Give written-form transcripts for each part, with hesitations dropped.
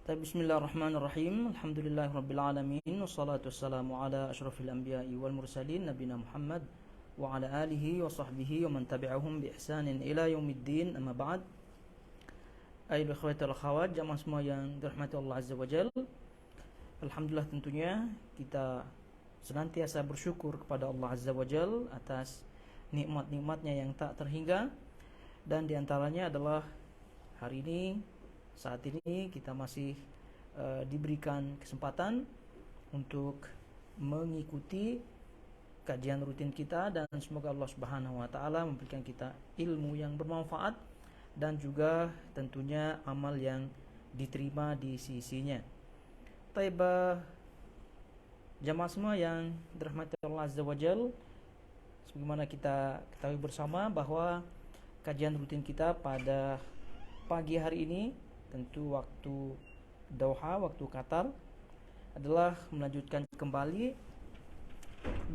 Bismillahirrahmanirrahim. Alhamdulillahirabbil alamin wassalatu wassalamu ala asyrafil anbiya'i wal mursalin nabiyina Muhammad wa ala alihi wa sahbihi wa man tabi'ahum bi ihsanin ila yaumiddin. Amma ba'd. Ayyuhal ikhwati wal akhawat, jamaah semua yang dirahmati Allah Azza wa Jalla. Alhamdulillah, tentunya kita senantiasa bersyukur kepada Allah Azza wa Jalla atas nikmat-nikmatnya yang tak terhingga, dan diantaranya adalah hari ini, saat ini kita masih diberikan kesempatan untuk mengikuti kajian rutin kita, dan semoga Allah Subhanahu wa taala memberikan kita ilmu yang bermanfaat dan juga tentunya amal yang diterima di sisinya. Taibah jamaah semua yang dirahmati Allah Azza wa Jalla, sebagaimana kita ketahui bersama bahwa kajian rutin kita pada pagi hari ini, tentu waktu Doha, waktu Qatar, adalah melanjutkan kembali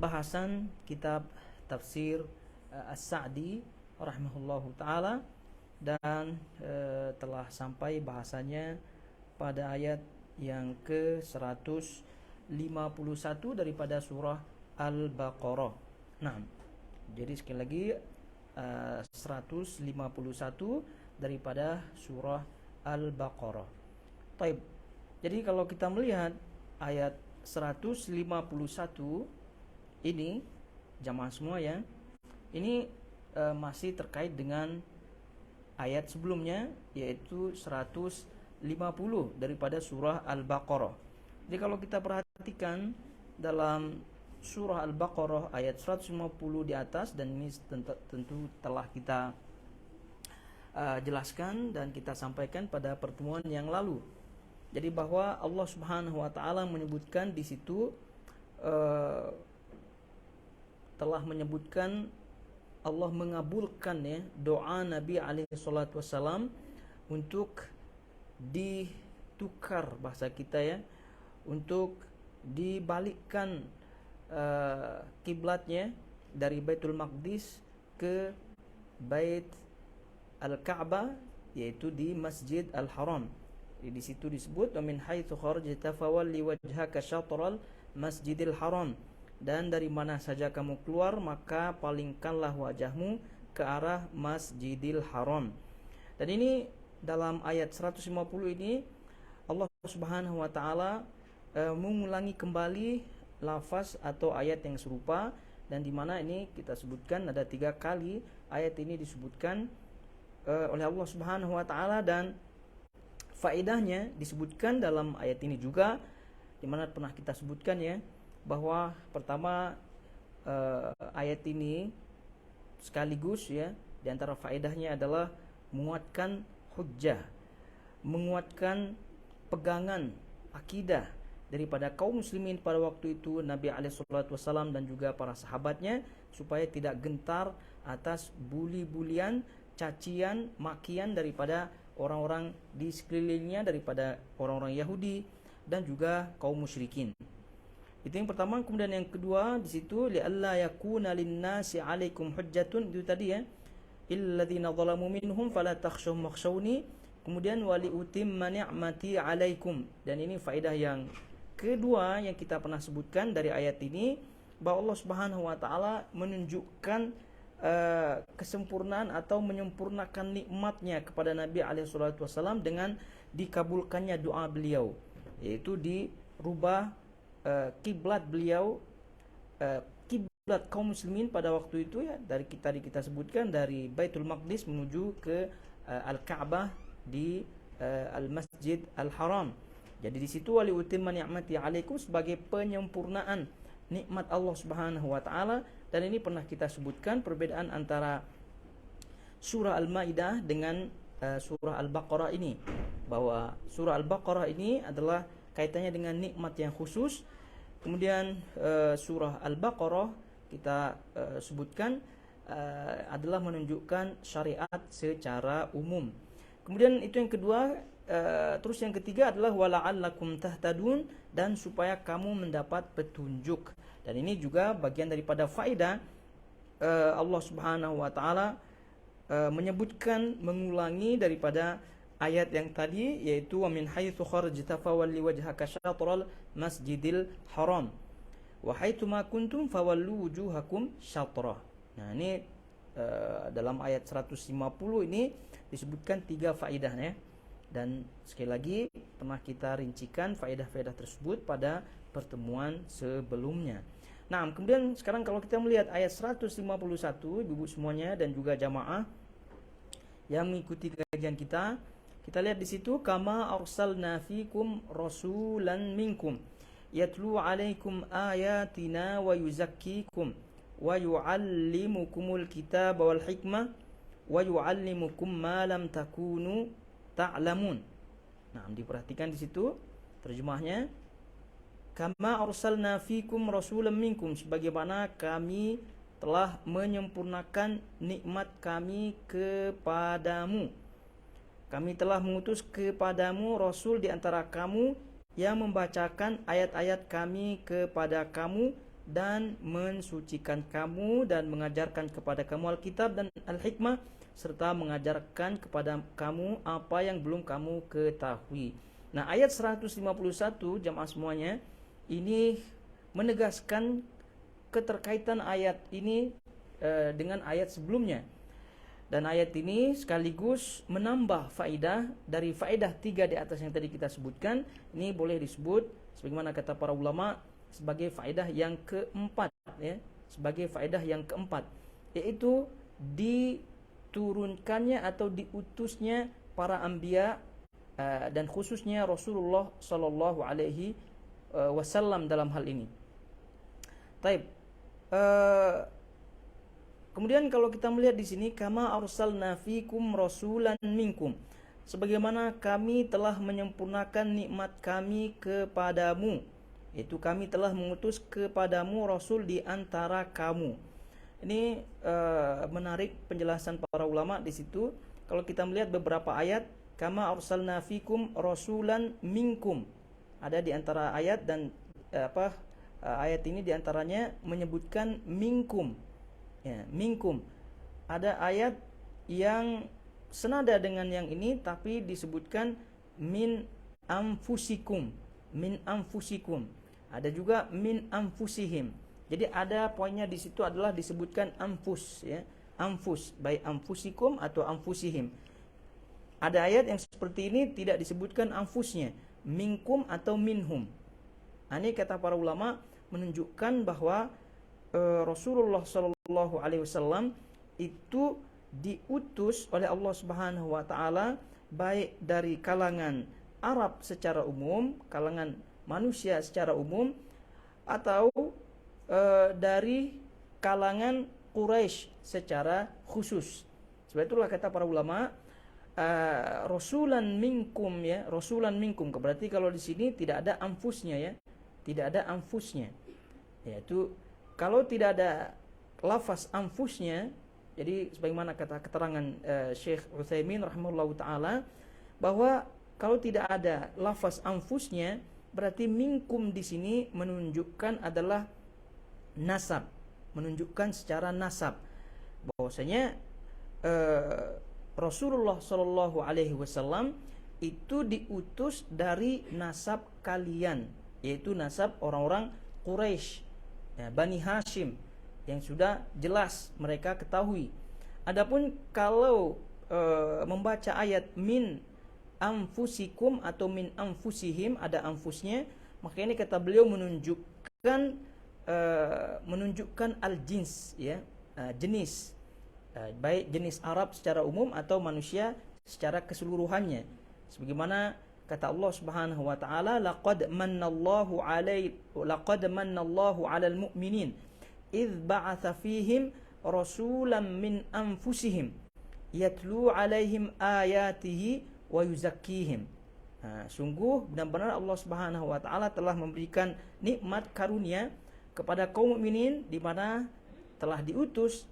bahasan kitab tafsir As-Sa'di rahimahullahu ta'ala, dan telah sampai bahasanya pada ayat yang ke-151 daripada surah Al-Baqarah. Nah, jadi sekali lagi 151 daripada surah Al-Baqarah. Taib. Jadi kalau kita melihat ayat 151 ini, jamaah semua ya, ini masih terkait dengan ayat sebelumnya, yaitu 150 daripada surah Al-Baqarah. Jadi kalau kita perhatikan dalam surah Al-Baqarah ayat 150 di atas, dan ini tentu telah kita jelaskan dan kita sampaikan pada pertemuan yang lalu. Jadi bahwa Allah Subhanahu wa taala menyebutkan di situ, telah menyebutkan Allah mengabulkan ya doa Nabi alaihi salatu wasalam untuk ditukar, bahasa kita ya, untuk dibalikkan kiblatnya dari Baitul Maqdis ke Bait Al-Ka'bah, yaitu di Masjid Al-Haram. Di situ disebut wa min haitsu kharajta fawalli wajhaka syatral Masjidil Haram, dan dari mana saja kamu keluar maka palingkanlah wajahmu ke arah Masjidil Haram. Dan ini dalam ayat 150 ini Allah Subhanahu wa taala mengulangi kembali lafaz atau ayat yang serupa, dan di mana ini kita sebutkan ada 3 kali ayat ini disebutkan oleh Allah Subhanahu wa taala, dan faedahnya disebutkan dalam ayat ini juga, di mana pernah kita sebutkan ya, bahwa pertama ayat ini sekaligus ya, di antara faedahnya adalah menguatkan hujjah, menguatkan pegangan akidah daripada kaum muslimin pada waktu itu, Nabi alaihi salatu wasallam dan juga para sahabatnya, supaya tidak gentar atas buli-bulian, cacian, makian daripada orang-orang di sekelilingnya, daripada orang-orang Yahudi dan juga kaum musyrikin. Itu yang pertama. Kemudian yang kedua di situ, li'alla yakuna lin-nasi 'alaikum hujjatun, itu tadi ya, illadzina zalamu minhum fala takhshawhum wakhshawni, kemudian wali utimma ni'mati 'alaikum. Dan ini faedah yang kedua yang kita pernah sebutkan dari ayat ini, bahwa Allah Subhanahu wa taala menunjukkan kesempurnaan atau menyempurnakan nikmatnya kepada Nabi SAW dengan dikabulkannya doa beliau, yaitu dirubah kiblat beliau, kiblat kaum muslimin pada waktu itu ya, dari kita sebutkan dari Baitul Maqdis menuju ke Al-Ka'bah di Al-Masjid Al-Haram. Jadi di situ wali utimma ni'mati 'alaikum, sebagai penyempurnaan nikmat Allah Subhanahu wa taala. Dan ini pernah kita sebutkan perbedaan antara surah Al-Maidah dengan surah Al-Baqarah ini, bahwa surah Al-Baqarah ini adalah kaitannya dengan nikmat yang khusus, kemudian surah Al-Baqarah kita sebutkan adalah menunjukkan syariat secara umum. Kemudian itu yang kedua. Terus yang ketiga adalah wala'allakum tahtadun, dan supaya kamu mendapat petunjuk. Dan ini juga bagian daripada faedah Allah Subhanahu wa taala menyebutkan, mengulangi daripada ayat yang tadi, yaitu wa min haitsu kharajta fawalli wajhaka syatral masjidil haram wa haitsu ma kuntum fawallu wujuhakum syatrah. Nah, ini dalam ayat 150 ini disebutkan 3 faedah ya. Dan sekali lagi pernah kita rincikan faedah-faedah tersebut pada pertemuan sebelumnya. Nah, kemudian sekarang kalau kita melihat ayat 151, ibu-ibu semuanya dan juga jamaah yang mengikuti kajian kita lihat di situ, kama arsalna fikum rasulan minkum yatlu alaikum ayatina wa yuzakkikum wa yuallimukumul kitaba wal hikmah wa yuallimukum ma lam takunu ta'lamun. Nah, diperhatikan di situ terjemahnya, kama arsalna fikum rasulan minkum, sebagaimana kami telah menyempurnakan nikmat kami kepadamu. Kami telah mengutus kepadamu rasul di antara kamu yang membacakan ayat-ayat kami kepada kamu dan mensucikan kamu dan mengajarkan kepada kamu Alkitab dan Al-Hikmah serta mengajarkan kepada kamu apa yang belum kamu ketahui. Nah, ayat 151 jamaah semuanya ini menegaskan keterkaitan ayat ini dengan ayat sebelumnya. Dan ayat ini sekaligus menambah faedah dari faedah 3 di atas yang tadi kita sebutkan. Ini boleh disebut sebagaimana kata para ulama sebagai faedah yang keempat ya, sebagai faedah yang keempat, yaitu diturunkannya atau diutusnya para anbiya dan khususnya Rasulullah sallallahu alaihi wasallam dalam hal ini. Taib. Kemudian kalau kita melihat di sini, kama arsalna fikum rasulan minkum, sebagaimana kami telah menyempurnakan nikmat kami kepadamu, yaitu kami telah mengutus kepadamu rasul di antara kamu. Ini menarik penjelasan para ulama di situ. Kalau kita melihat beberapa ayat, kama arsalna fikum rasulan minkum, ada di antara ayat, dan ayat ini di antaranya menyebutkan minkum. Ya, minkum. Ada ayat yang senada dengan yang ini tapi disebutkan min anfusikum, min anfusikum. Ada juga min anfusihim. Jadi ada poinnya di situ adalah disebutkan anfus ya, anfus, baik anfusikum atau anfusihim. Ada ayat yang seperti ini tidak disebutkan anfusnya, minkum atau minhum. Ini kata para ulama menunjukkan bahwa Rasulullah sallallahu alaihi wasallam itu diutus oleh Allah Subhanahu wa taala baik dari kalangan Arab secara umum, kalangan manusia secara umum, atau dari kalangan Quraisy secara khusus. Sebab itulah kata para ulama rasulan minkum ya, rasulan minkum, berarti kalau di sini tidak ada anfusnya ya, tidak ada anfusnya. Yaitu kalau tidak ada lafaz anfusnya, jadi sebagaimana kata keterangan Syekh Utsaimin rahimahullahu taala, bahwa kalau tidak ada lafaz anfusnya, berarti minkum di sini menunjukkan adalah nasab, menunjukkan secara nasab bahwasanya Rasulullah sallallahu alaihi wasallam itu diutus dari nasab kalian, yaitu nasab orang-orang Quraisy, ya, Bani Hashim, yang sudah jelas mereka ketahui. Adapun kalau membaca ayat min anfusikum atau min anfusihim, ada anfusnya, maka ini kata beliau menunjukkan al-jins ya, jenis, baik jenis Arab secara umum atau manusia secara keseluruhannya. Sebagaimana kata Allah Subhanahu wa taala, laqad manallahu 'alal mu'minin idz ba'atsa fihim rasulan min anfusihim yatlu 'alaihim ayatihi wa yuzakkihim. Sungguh benar-benar Allah Subhanahu wa taala telah memberikan nikmat karunia kepada kaum mukminin, di mana telah diutus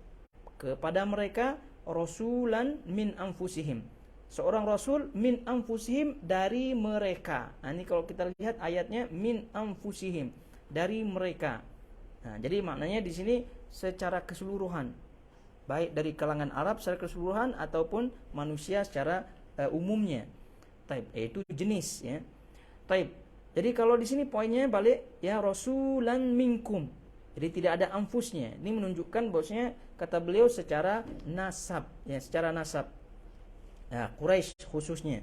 kepada mereka rasulan min anfusihim, seorang rasul min anfusihim, dari mereka. Ini kalau kita lihat ayatnya min anfusihim, dari mereka. Jadi maknanya di sini secara keseluruhan, baik dari kalangan Arab secara keseluruhan ataupun manusia secara umumnya. Taib, yaitu jenis ya. Taib. Jadi kalau di sini poinnya balik ya rasulan minkum. Jadi tidak ada anfusnya. Ini menunjukkan bahwasanya kata beliau secara nasab ya, secara nasab. Nah, Quraisy khususnya.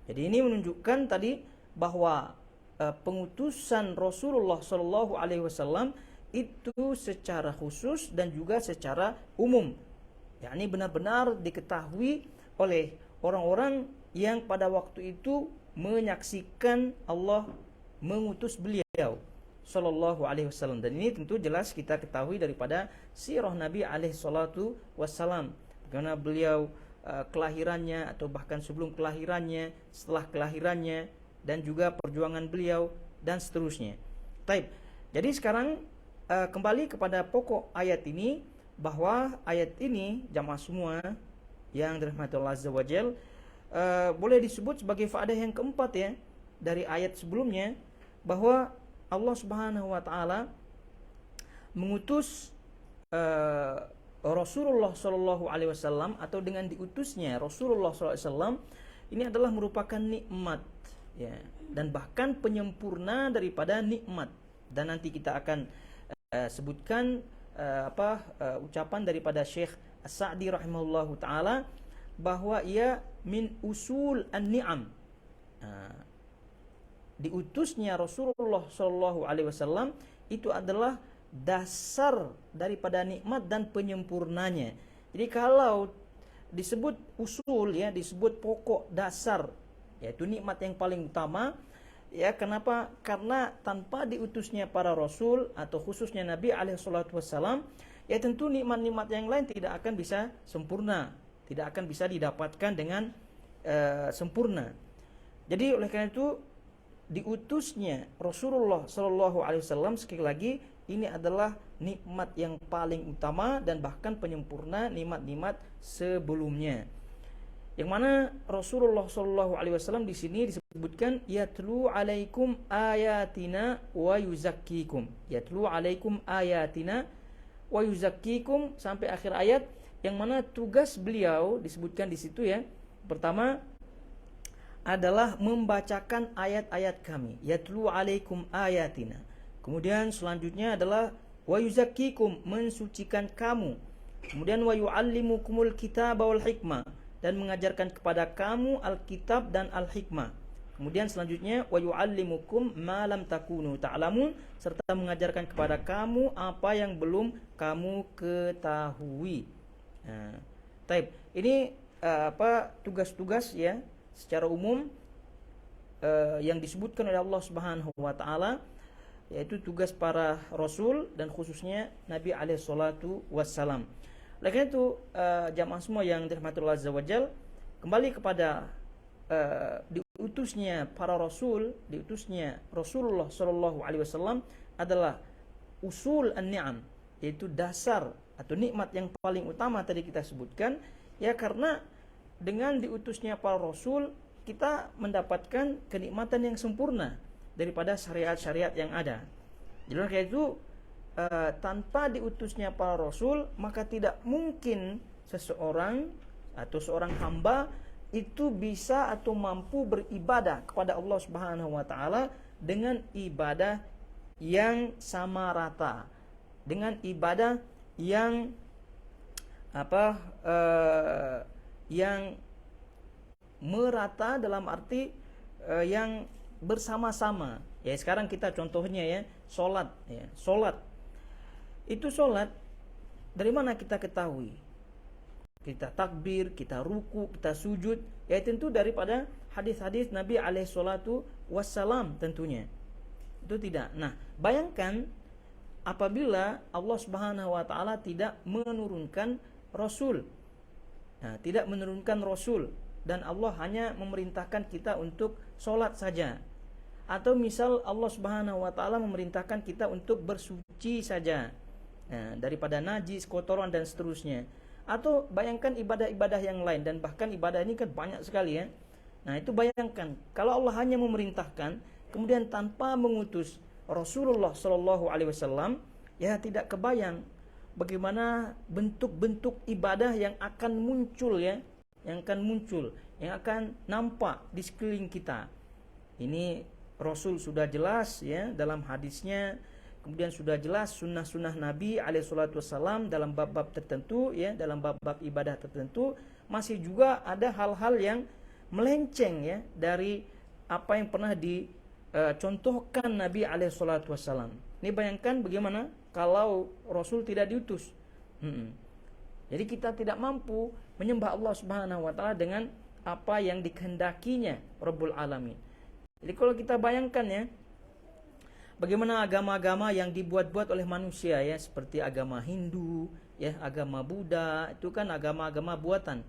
Jadi ini menunjukkan tadi bahwa pengutusan Rasulullah Shallallahu Alaihi Wasallam itu secara khusus dan juga secara umum. yakni benar-benar diketahui oleh orang-orang yang pada waktu itu menyaksikan Allah mengutus beliau sallallahu alaihi wasallam. Dan ini tentu jelas kita ketahui daripada sirah Nabi alaihi salatu wassalam, bagaimana beliau kelahirannya atau bahkan sebelum kelahirannya, setelah kelahirannya, dan juga perjuangan beliau dan seterusnya. Taib. Jadi sekarang kembali kepada pokok ayat ini, bahwa ayat ini jamaah semua yang dirahmati Allah Azza wa Jal, boleh disebut sebagai faedah yang keempat ya dari ayat sebelumnya, bahwa Allah Subhanahu wa taala mengutus Rasulullah sallallahu alaihi wasallam, atau dengan diutusnya Rasulullah sallallahu alaihi wasallam ini adalah merupakan nikmat ya, dan bahkan penyempurna daripada nikmat. Dan nanti kita akan sebutkan ucapan daripada Syekh As-Sa'di rahimahullahu taala, bahwa ia min usul an-ni'am. Diutusnya Rasulullah sallallahu alaihi wasallam itu adalah dasar daripada nikmat dan penyempurnanya. Jadi kalau disebut usul ya, disebut pokok dasar, yaitu nikmat yang paling utama ya. Kenapa? Karena tanpa diutusnya para rasul atau khususnya Nabi alaihi salatu wasallam, ya tentu nikmat-nikmat yang lain tidak akan bisa sempurna, tidak akan bisa didapatkan dengan sempurna. Jadi oleh karena itu diutusnya Rasulullah sallallahu alaihi wasallam, sekali lagi ini adalah nikmat yang paling utama dan bahkan penyempurna nikmat-nikmat sebelumnya. Yang mana Rasulullah sallallahu alaihi wasallam di sini disebutkan yatlu alaikum ayatina wa yuzakkikum. Yatlu alaikum ayatina wa yuzakkikum sampai akhir ayat, yang mana tugas beliau disebutkan di situ ya. Pertama adalah membacakan ayat-ayat kami, yatlu alaikum ayatina. Kemudian selanjutnya adalah wa yuzakkikum, mensucikan kamu. Kemudian wa yuallimukumul kitaba wal hikmah, dan mengajarkan kepada kamu Alkitab dan Al-Hikmah. Kemudian selanjutnya wa yuallimukum ma lam takunu ta'lamun, serta mengajarkan kepada kamu apa yang belum kamu ketahui. Nah, taib. Ini tugas-tugas ya secara umum yang disebutkan oleh Allah Subhanahu wa taala, yaitu tugas para rasul dan khususnya Nabi alaihi salatu wassalam. Oleh karena itu jamaah semua yang dirahmati Allah Azza wa Jal, kembali kepada diutusnya para rasul, diutusnya Rasulullah sallallahu alaihi wasallam adalah usul an-ni'am, yaitu dasar atau nikmat yang paling utama tadi kita sebutkan ya. Karena dengan diutusnya para rasul, kita mendapatkan kenikmatan yang sempurna daripada syariat-syariat yang ada. Jadi karena itu tanpa diutusnya para rasul, maka tidak mungkin seseorang atau seorang hamba itu bisa atau mampu beribadah kepada Allah Subhanahu wa taala dengan ibadah yang sama rata, dengan ibadah yang yang merata, dalam arti yang bersama-sama. Ya sekarang kita contohnya ya, sholat ya. Sholat itu, sholat dari mana kita ketahui? Kita takbir, kita ruku, kita sujud, ya tentu daripada hadis-hadis Nabi alaihi salatu wassalam tentunya. Itu tidak. Nah, bayangkan apabila Allah Subhanahu wa taala tidak menurunkan rasul. Nah, tidak menurunkan rasul dan Allah hanya memerintahkan kita untuk sholat saja. Atau misal Allah Subhanahu wa taala memerintahkan kita untuk bersuci saja, nah, daripada najis, kotoran dan seterusnya. Atau bayangkan ibadah-ibadah yang lain, dan bahkan ibadah ini kan banyak sekali ya. Nah, itu bayangkan kalau Allah hanya memerintahkan kemudian tanpa mengutus Rasulullah sallallahu alaihi wasallam, ya tidak kebayang bagaimana bentuk-bentuk ibadah yang akan muncul ya, yang akan muncul, yang akan nampak di sekeliling kita. Ini Rasul sudah jelas ya dalam hadisnya, kemudian sudah jelas sunnah-sunnah Nabi alaihissalam dalam bab-bab tertentu ya, dalam bab-bab ibadah tertentu. Masih juga ada hal-hal yang melenceng ya dari apa yang pernah dicontohkan Nabi alaihissalam. Ini bayangkan bagaimana kalau Rasul tidak diutus. Jadi kita tidak mampu menyembah Allah Subhanahu wa taala dengan apa yang dikehendakinya Rabbul Alamin. Jadi kalau kita bayangkan ya, bagaimana agama-agama yang dibuat-buat oleh manusia ya, seperti agama Hindu, ya, agama Buddha, itu kan agama-agama buatan.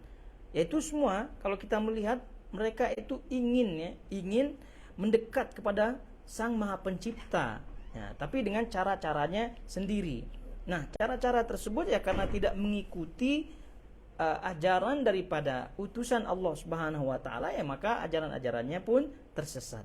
Yaitu semua kalau kita melihat mereka itu ingin mendekat kepada Sang Maha Pencipta. Ya, tapi dengan cara-caranya sendiri. Nah, cara-cara tersebut ya karena tidak mengikuti ajaran daripada utusan Allah Subhanahu wa taala, ya maka ajaran-ajarannya pun tersesat.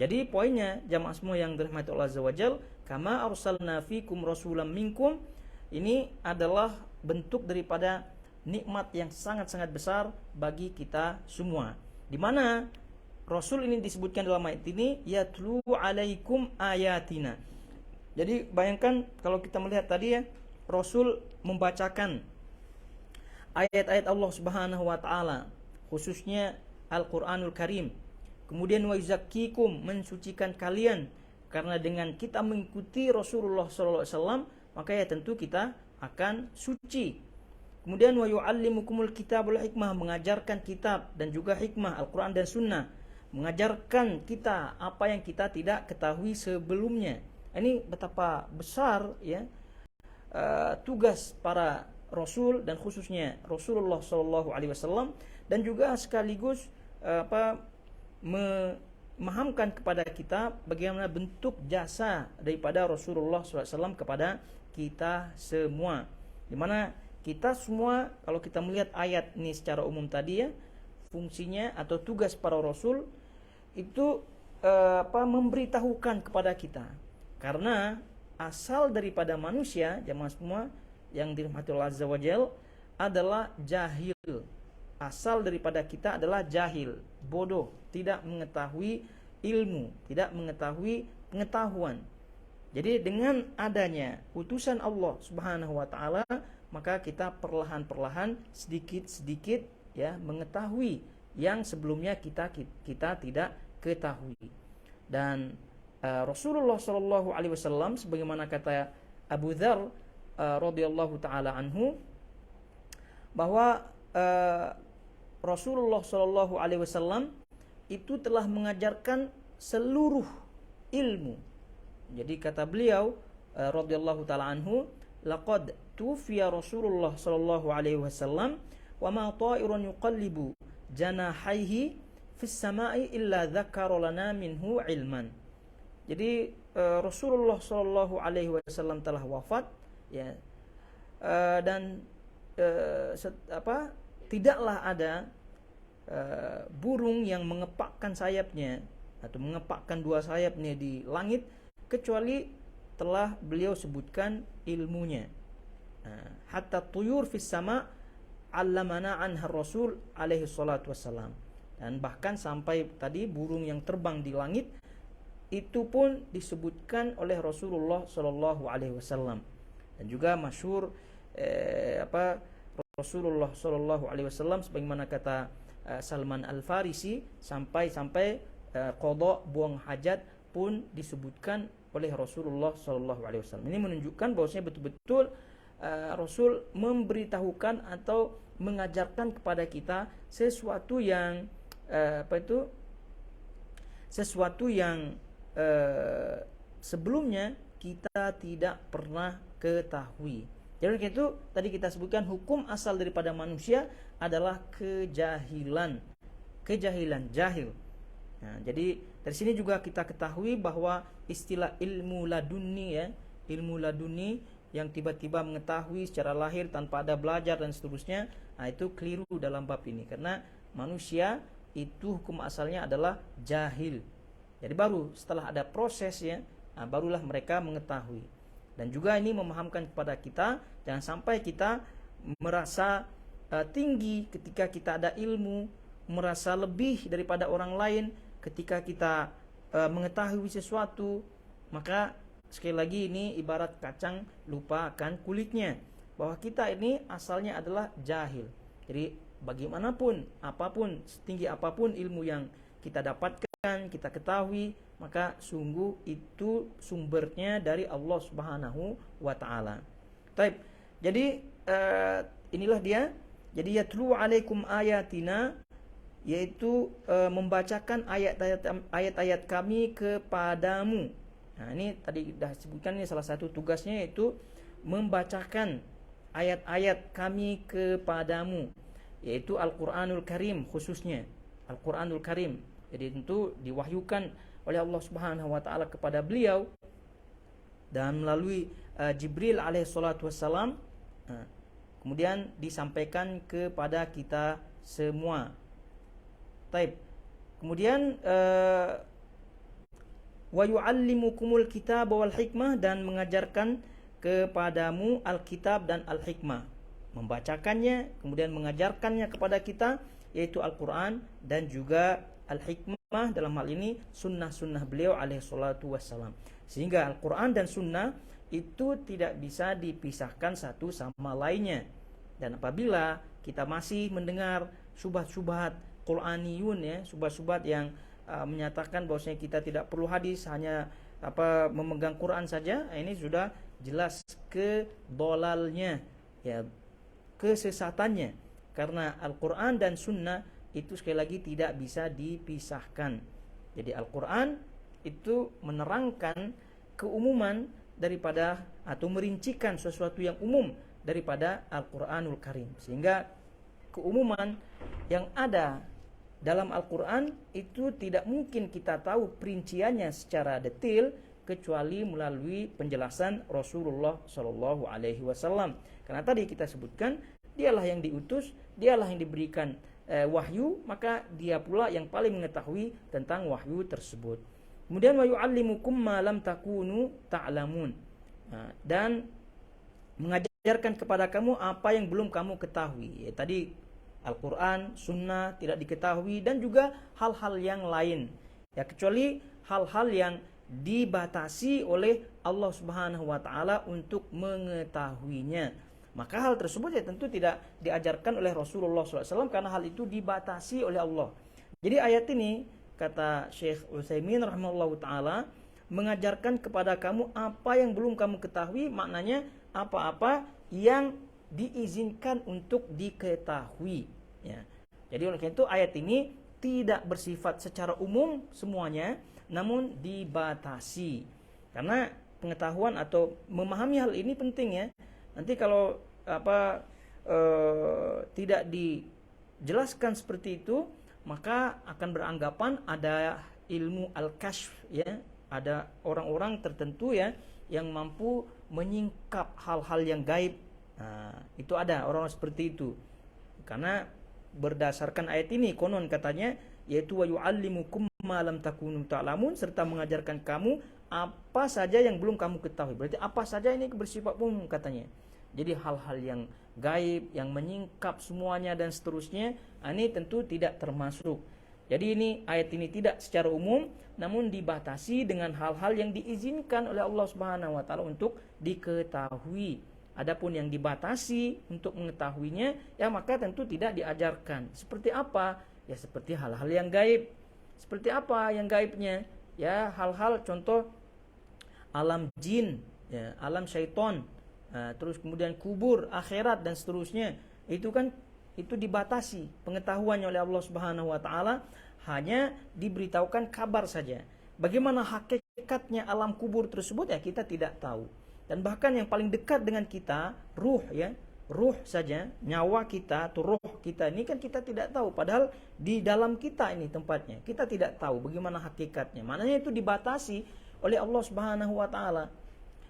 Jadi poinnya jamaah semua yang dirahmati Allah Azza wa Jalla, kama arsalna fikum rasulam minkum, ini adalah bentuk daripada nikmat yang sangat-sangat besar bagi kita semua. Di mana Rasul ini disebutkan dalam ayat ini, yatlu alaikum ayatina. Jadi bayangkan kalau kita melihat tadi ya, Rasul membacakan ayat-ayat Allah Subhanahu wa taala, khususnya Al-Qur'anul Karim. Kemudian wa yuzakkikum, mensucikan kalian, karena dengan kita mengikuti Rasulullah SAW maka ya tentu kita akan suci. Kemudian wa yu'allimukumul kitabul hikmah, mengajarkan kitab dan juga hikmah Al-Qur'an dan Sunnah, mengajarkan kita apa yang kita tidak ketahui sebelumnya. Ini betapa besar ya tugas para Rasul dan khususnya Rasulullah SAW, dan juga sekaligus memahamkan kepada kita bagaimana bentuk jasa daripada Rasulullah SAW kepada kita semua. Dimana kita semua kalau kita melihat ayat ini secara umum tadi ya, fungsinya atau tugas para Rasul itu memberitahukan kepada kita. Karena asal daripada manusia, jamaah semua yang dirahmati Allah Azza wa Jalla, adalah jahil. Asal daripada kita adalah jahil, bodoh, tidak mengetahui ilmu, tidak mengetahui pengetahuan. Jadi dengan adanya utusan Allah Subhanahu wa taala, maka kita perlahan-perlahan sedikit-sedikit ya mengetahui yang sebelumnya kita tidak ketahui. Dan Rasulullah Shallallahu Alaihi Wasallam, sebagaimana kata Abu Dzar radhiyallahu taala anhu, bahwa Rasulullah Shallallahu Alaihi Wasallam itu telah mengajarkan seluruh ilmu. Jadi kata beliau radhiyallahu taala anhu, laqad tufiya Rasulullah Shallallahu Alaihi Wasallam wa ma ta'irun yuqallibu janahaihi fis sama'i illa dzakara lana minhu ilman. Jadi Rasulullah Shallallahu Alaihi Wasallam telah wafat ya, dan tidaklah ada burung yang mengepakkan sayapnya atau mengepakkan dua sayapnya di langit kecuali telah beliau sebutkan ilmunya. Hatta tuyur fis sama' allamana anha Rasul alaihi salatu wassalam. Dan bahkan sampai tadi burung yang terbang di langit itu pun disebutkan oleh Rasulullah Shallallahu Alaihi Wasallam. Dan juga masyhur Rasulullah Shallallahu Alaihi Wasallam sebagaimana kata Salman Al Farisi, sampai qada buang hajat pun disebutkan oleh Rasulullah Shallallahu Alaihi Wasallam. Ini menunjukkan bahwasanya betul-betul Rasul memberitahukan atau mengajarkan kepada kita sesuatu yang sebelumnya kita tidak pernah ketahui. Jadi itu tadi kita sebutkan hukum asal daripada manusia adalah kejahilan, jahil. Nah, jadi dari sini juga kita ketahui bahwa istilah ilmu laduni ya, ilmu laduni yang tiba-tiba mengetahui secara lahir tanpa ada belajar dan seterusnya, nah itu keliru dalam bab ini, karena manusia itu hukum asalnya adalah jahil. Jadi baru setelah ada prosesnya, nah barulah mereka mengetahui. Dan juga ini memahamkan kepada kita, jangan sampai kita merasa tinggi ketika kita ada ilmu, merasa lebih daripada orang lain ketika kita mengetahui sesuatu, maka sekali lagi ini ibarat kacang lupa akan kulitnya, bahwa kita ini asalnya adalah jahil. Jadi bagaimanapun, apapun, setinggi apapun ilmu yang kita dapatkan, kita ketahui, maka sungguh itu sumbernya dari Allah Subhanahu wa taala. Baik. Jadi inilah dia. Jadi yatlu alaikum ayatina, yaitu membacakan ayat-ayat kami kepadamu. Nah, ini tadi sudah sebutkan, ini salah satu tugasnya, yaitu membacakan ayat-ayat kami kepadamu, yaitu Al-Qur'anul Karim, khususnya Al-Qur'anul Karim. Jadi tentu diwahyukan oleh Allah Subhanahu wa taala kepada beliau dan melalui Jibril alaihi salatu wassalam, kemudian disampaikan kepada kita semua. Taib. Kemudian wa yu'allimukumul kitab wal hikmah, dan mengajarkan kepadamu Alkitab dan Al-Hikmah, membacakannya kemudian mengajarkannya kepada kita, yaitu Al-Quran dan juga Al-Hikmah, dalam hal ini sunnah-sunnah beliau alaihi salatu wassalam. Sehingga Al-Quran dan sunnah itu tidak bisa dipisahkan satu sama lainnya. Dan apabila kita masih mendengar syubhat-syubhat Qur'aniyun, ya, syubhat-syubhat yang menyatakan bahwasanya kita tidak perlu hadis, hanya memegang Quran saja, ini sudah jelas kedolalnya, ya, kesesatannya. Karena Al-Quran dan Sunnah itu sekali lagi tidak bisa dipisahkan. Jadi Al-Quran itu menerangkan keumuman daripada, atau merincikan sesuatu yang umum daripada Al-Quranul Karim, sehingga keumuman yang ada dalam Al-Quran itu tidak mungkin kita tahu perinciannya secara detail kecuali melalui penjelasan Rasulullah Shallallahu Alaihi Wasallam. Karena tadi kita sebutkan, dialah yang diutus, dialah yang diberikan wahyu, maka dia pula yang paling mengetahui tentang wahyu tersebut. Kemudian wa yu'allimukum ma lam takunu ta'lamun, dan mengajarkan kepada kamu apa yang belum kamu ketahui. Ya, tadi Al-Quran, Sunnah tidak diketahui, dan juga hal-hal yang lain, ya, kecuali hal-hal yang dibatasi oleh Allah Subhanahu wa taala untuk mengetahuinya. Maka hal tersebut ya tentu tidak diajarkan oleh Rasulullah SAW, karena hal itu dibatasi oleh Allah. Jadi ayat ini, kata Syekh Utsaimin rahimahullahu taala, mengajarkan kepada kamu apa yang belum kamu ketahui, maknanya apa-apa yang diizinkan untuk diketahui, ya. Jadi oleh karena itu ayat ini tidak bersifat secara umum semuanya, namun dibatasi. Karena pengetahuan atau memahami hal ini penting, ya. Nanti kalau tidak dijelaskan seperti itu, maka akan beranggapan ada ilmu al-kashf, ya. Ada orang-orang tertentu, ya, yang mampu menyingkap hal-hal yang gaib. Nah, itu ada orang seperti itu. Karena berdasarkan ayat ini, konon katanya, yaitu wa yu'allimukum ma lam takunu ta'lamun, serta mengajarkan kamu apa saja yang belum kamu ketahui. Berarti apa saja ini bersifat umum katanya. Jadi hal-hal yang gaib, yang menyingkap semuanya dan seterusnya, ini tentu tidak termasuk. Jadi ini ayat ini tidak secara umum, namun dibatasi dengan hal-hal yang diizinkan oleh Allah Subhanahu wa taala untuk diketahui. Adapun yang dibatasi untuk mengetahuinya, ya maka tentu tidak diajarkan. Seperti apa? Ya seperti hal-hal yang gaib. Seperti apa yang gaibnya? Ya hal-hal contoh alam jin, ya, alam syaitan, terus kemudian kubur, akhirat dan seterusnya. Itu kan itu dibatasi pengetahuannya oleh Allah Subhanahu wa taala, hanya diberitahukan kabar saja. Bagaimana hakikatnya alam kubur tersebut, ya kita tidak tahu. Dan bahkan yang paling dekat dengan kita, ruh, ya, ruh saja, nyawa kita atau ruh kita ini kan kita tidak tahu, padahal di dalam kita ini tempatnya. Kita tidak tahu bagaimana hakikatnya. Maknanya itu dibatasi oleh Allah Subhanahu wa taala.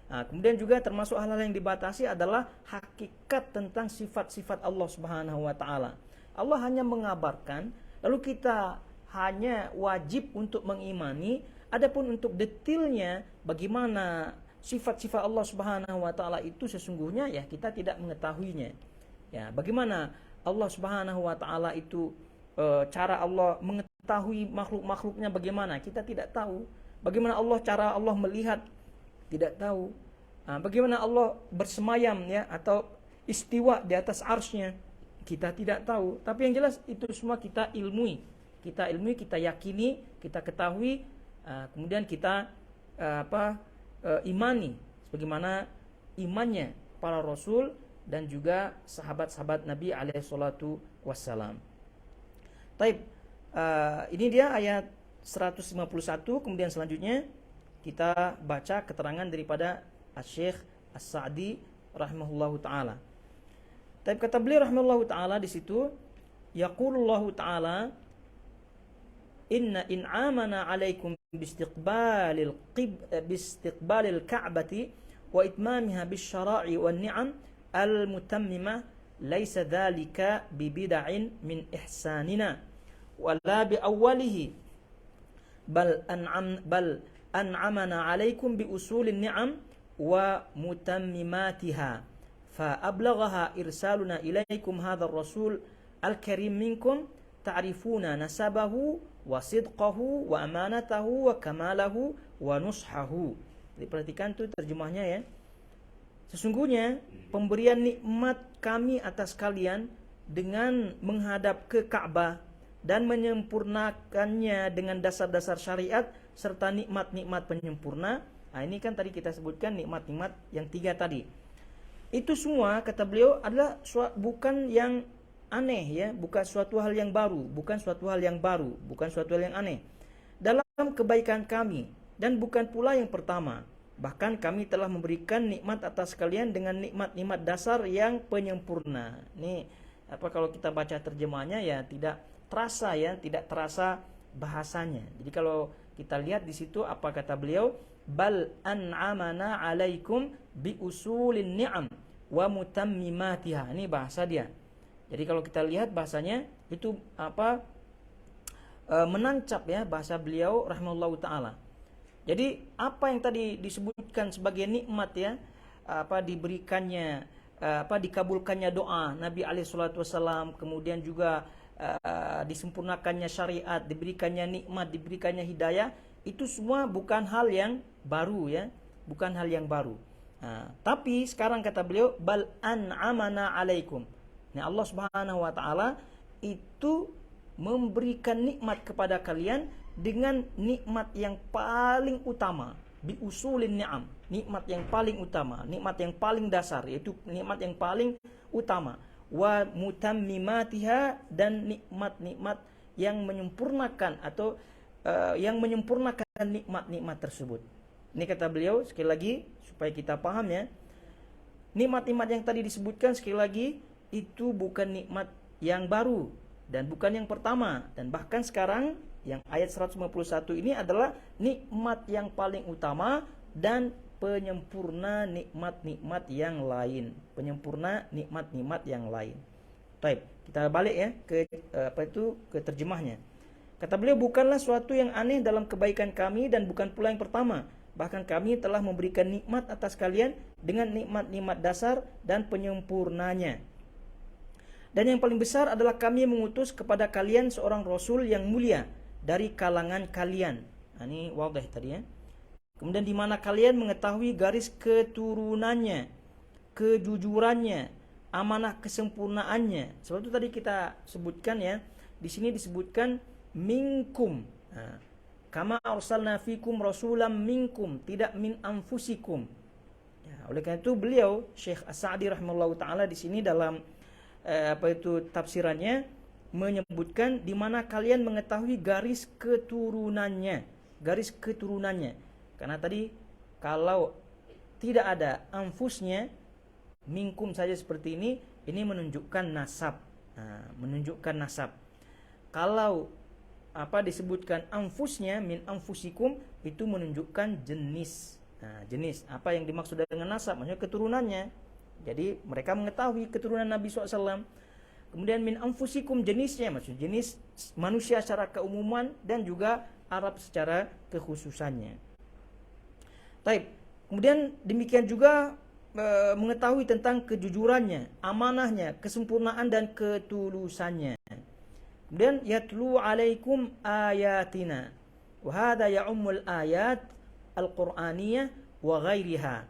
Nah, kemudian juga termasuk hal-hal yang dibatasi adalah hakikat tentang sifat-sifat Allah Subhanahu wa taala. Allah hanya mengabarkan, lalu kita hanya wajib untuk mengimani. Adapun untuk detailnya bagaimana sifat-sifat Allah Subhanahu wa taala itu sesungguhnya, ya kita tidak mengetahuinya. Ya, bagaimana Allah Subhanahu wa taala itu cara Allah mengetahui makhluk-makhluknya bagaimana, kita tidak tahu. Bagaimana cara Allah melihat, tidak tahu. Bagaimana Allah bersemayam ya atau istiwa di atas arsy-Nya, kita tidak tahu. Tapi yang jelas itu semua kita ilmui, kita yakini, kita ketahui, kemudian kita imani sebagaimana imannya para rasul dan juga sahabat-sahabat Nabi alaihi salatu wassalam. Taib, ini dia ayat 151. Kemudian selanjutnya kita baca keterangan daripada Asy-Syaikh As-Sa'di rahimahullahu taala. Taib, kata beliau rahimahullahu taala di situ, yaqulullahu taala, inna in'amana 'alaikum biistiqbalil ka'bati wa itmamiha bisyara'i wan ni'am al-mutammimah laisa dzalika bibid'in min ihsanina wala biawwalihi bal an'amana 'alaikum bi usulin ni'am wa mutammimatiha fa ablaghaha irsaluna ilaikum hadzal rasul al-karim minkum ta'rifuna nasabahu wa sidqahu wa amanatahu wa kamalahu wa nushahu. Jadi perhatikan tuh terjemahnya ya. Sesungguhnya pemberian nikmat kami atas kalian dengan menghadap ke Ka'bah dan menyempurnakannya dengan dasar-dasar syariat serta nikmat-nikmat penyempurna. Nah, ini kan tadi kita sebutkan nikmat-nikmat yang 3 tadi. Itu semua kata beliau adalah bukan yang aneh ya, bukan suatu hal yang baru, bukan suatu hal yang aneh dalam kebaikan kami, dan bukan pula yang pertama. Bahkan kami telah memberikan nikmat atas kalian dengan nikmat-nikmat dasar yang penyempurna. Nih, kalau kita baca terjemahnya ya tidak terasa bahasanya. Jadi kalau kita lihat di situ apa kata beliau, bal an'amana 'alaikum bi usulin ni'am wa mutammimatiha. Ini bahasa dia. Jadi kalau kita lihat bahasanya itu menancap ya bahasa beliau rahimahullahu taala. Jadi apa yang tadi disebutkan sebagai nikmat ya, diberikannya dikabulkannya doa Nabi alaihi salatu wasallam, kemudian juga disempurnakannya syariat, diberikannya nikmat, diberikannya hidayah, itu semua bukan hal yang baru ya, bukan hal yang baru. Tapi sekarang kata beliau bal an'amana 'alaikum. Nah, Allah Subhanahu wa taala itu memberikan nikmat kepada kalian dengan nikmat yang paling utama, bi usulin ni'am, nikmat yang paling utama, nikmat yang paling dasar, yaitu nikmat yang paling utama, wa mutammimatiha, dan nikmat-nikmat yang menyempurnakan atau yang menyempurnakan nikmat-nikmat tersebut. Ini kata beliau sekali lagi supaya kita paham ya. Nikmat-nikmat yang tadi disebutkan sekali lagi itu bukan nikmat yang baru dan bukan yang pertama, dan bahkan sekarang yang ayat 151 ini adalah nikmat yang paling utama dan penyempurna nikmat-nikmat yang lain, penyempurna nikmat-nikmat yang lain. Baik, kita balik ya ke terjemahnya. Kata beliau, bukanlah suatu yang aneh dalam kebaikan kami dan bukan pula yang pertama. Bahkan kami telah memberikan nikmat atas kalian dengan nikmat-nikmat dasar dan penyempurnanya. Dan yang paling besar adalah kami mengutus kepada kalian seorang Rasul yang mulia dari kalangan kalian. Ini wadah tadi ya. Kemudian di mana kalian mengetahui garis keturunannya, kejujurannya, amanah kesempurnaannya. Sebab itu tadi kita sebutkan ya. Di sini disebutkan minkum. Kama arsalna fikum rasulam minkum, tidak min anfusikum. Ya, oleh karena itu beliau Syekh As-Sa'di rahimahullahu taala di sini dalam tafsirannya menyebutkan di mana kalian mengetahui garis keturunannya. Karena tadi kalau tidak ada anfusnya, minkum saja seperti ini menunjukkan nasab. Kalau disebutkan anfusnya min anfusikum, itu menunjukkan jenis. Jenis apa yang dimaksud dengan nasab, maksudnya keturunannya. Jadi mereka mengetahui keturunan Nabi SAW. Kemudian min anfusikum jenisnya, maksudnya jenis manusia secara keumuman dan juga Arab secara kekhususannya. Taib. Kemudian demikian juga mengetahui tentang kejujurannya, amanahnya, kesempurnaan dan ketulusannya. Kemudian yatlu alaikum ayatina. Wa hadha ya'ummul ayat al-Qur'aniyah wa ghairiha.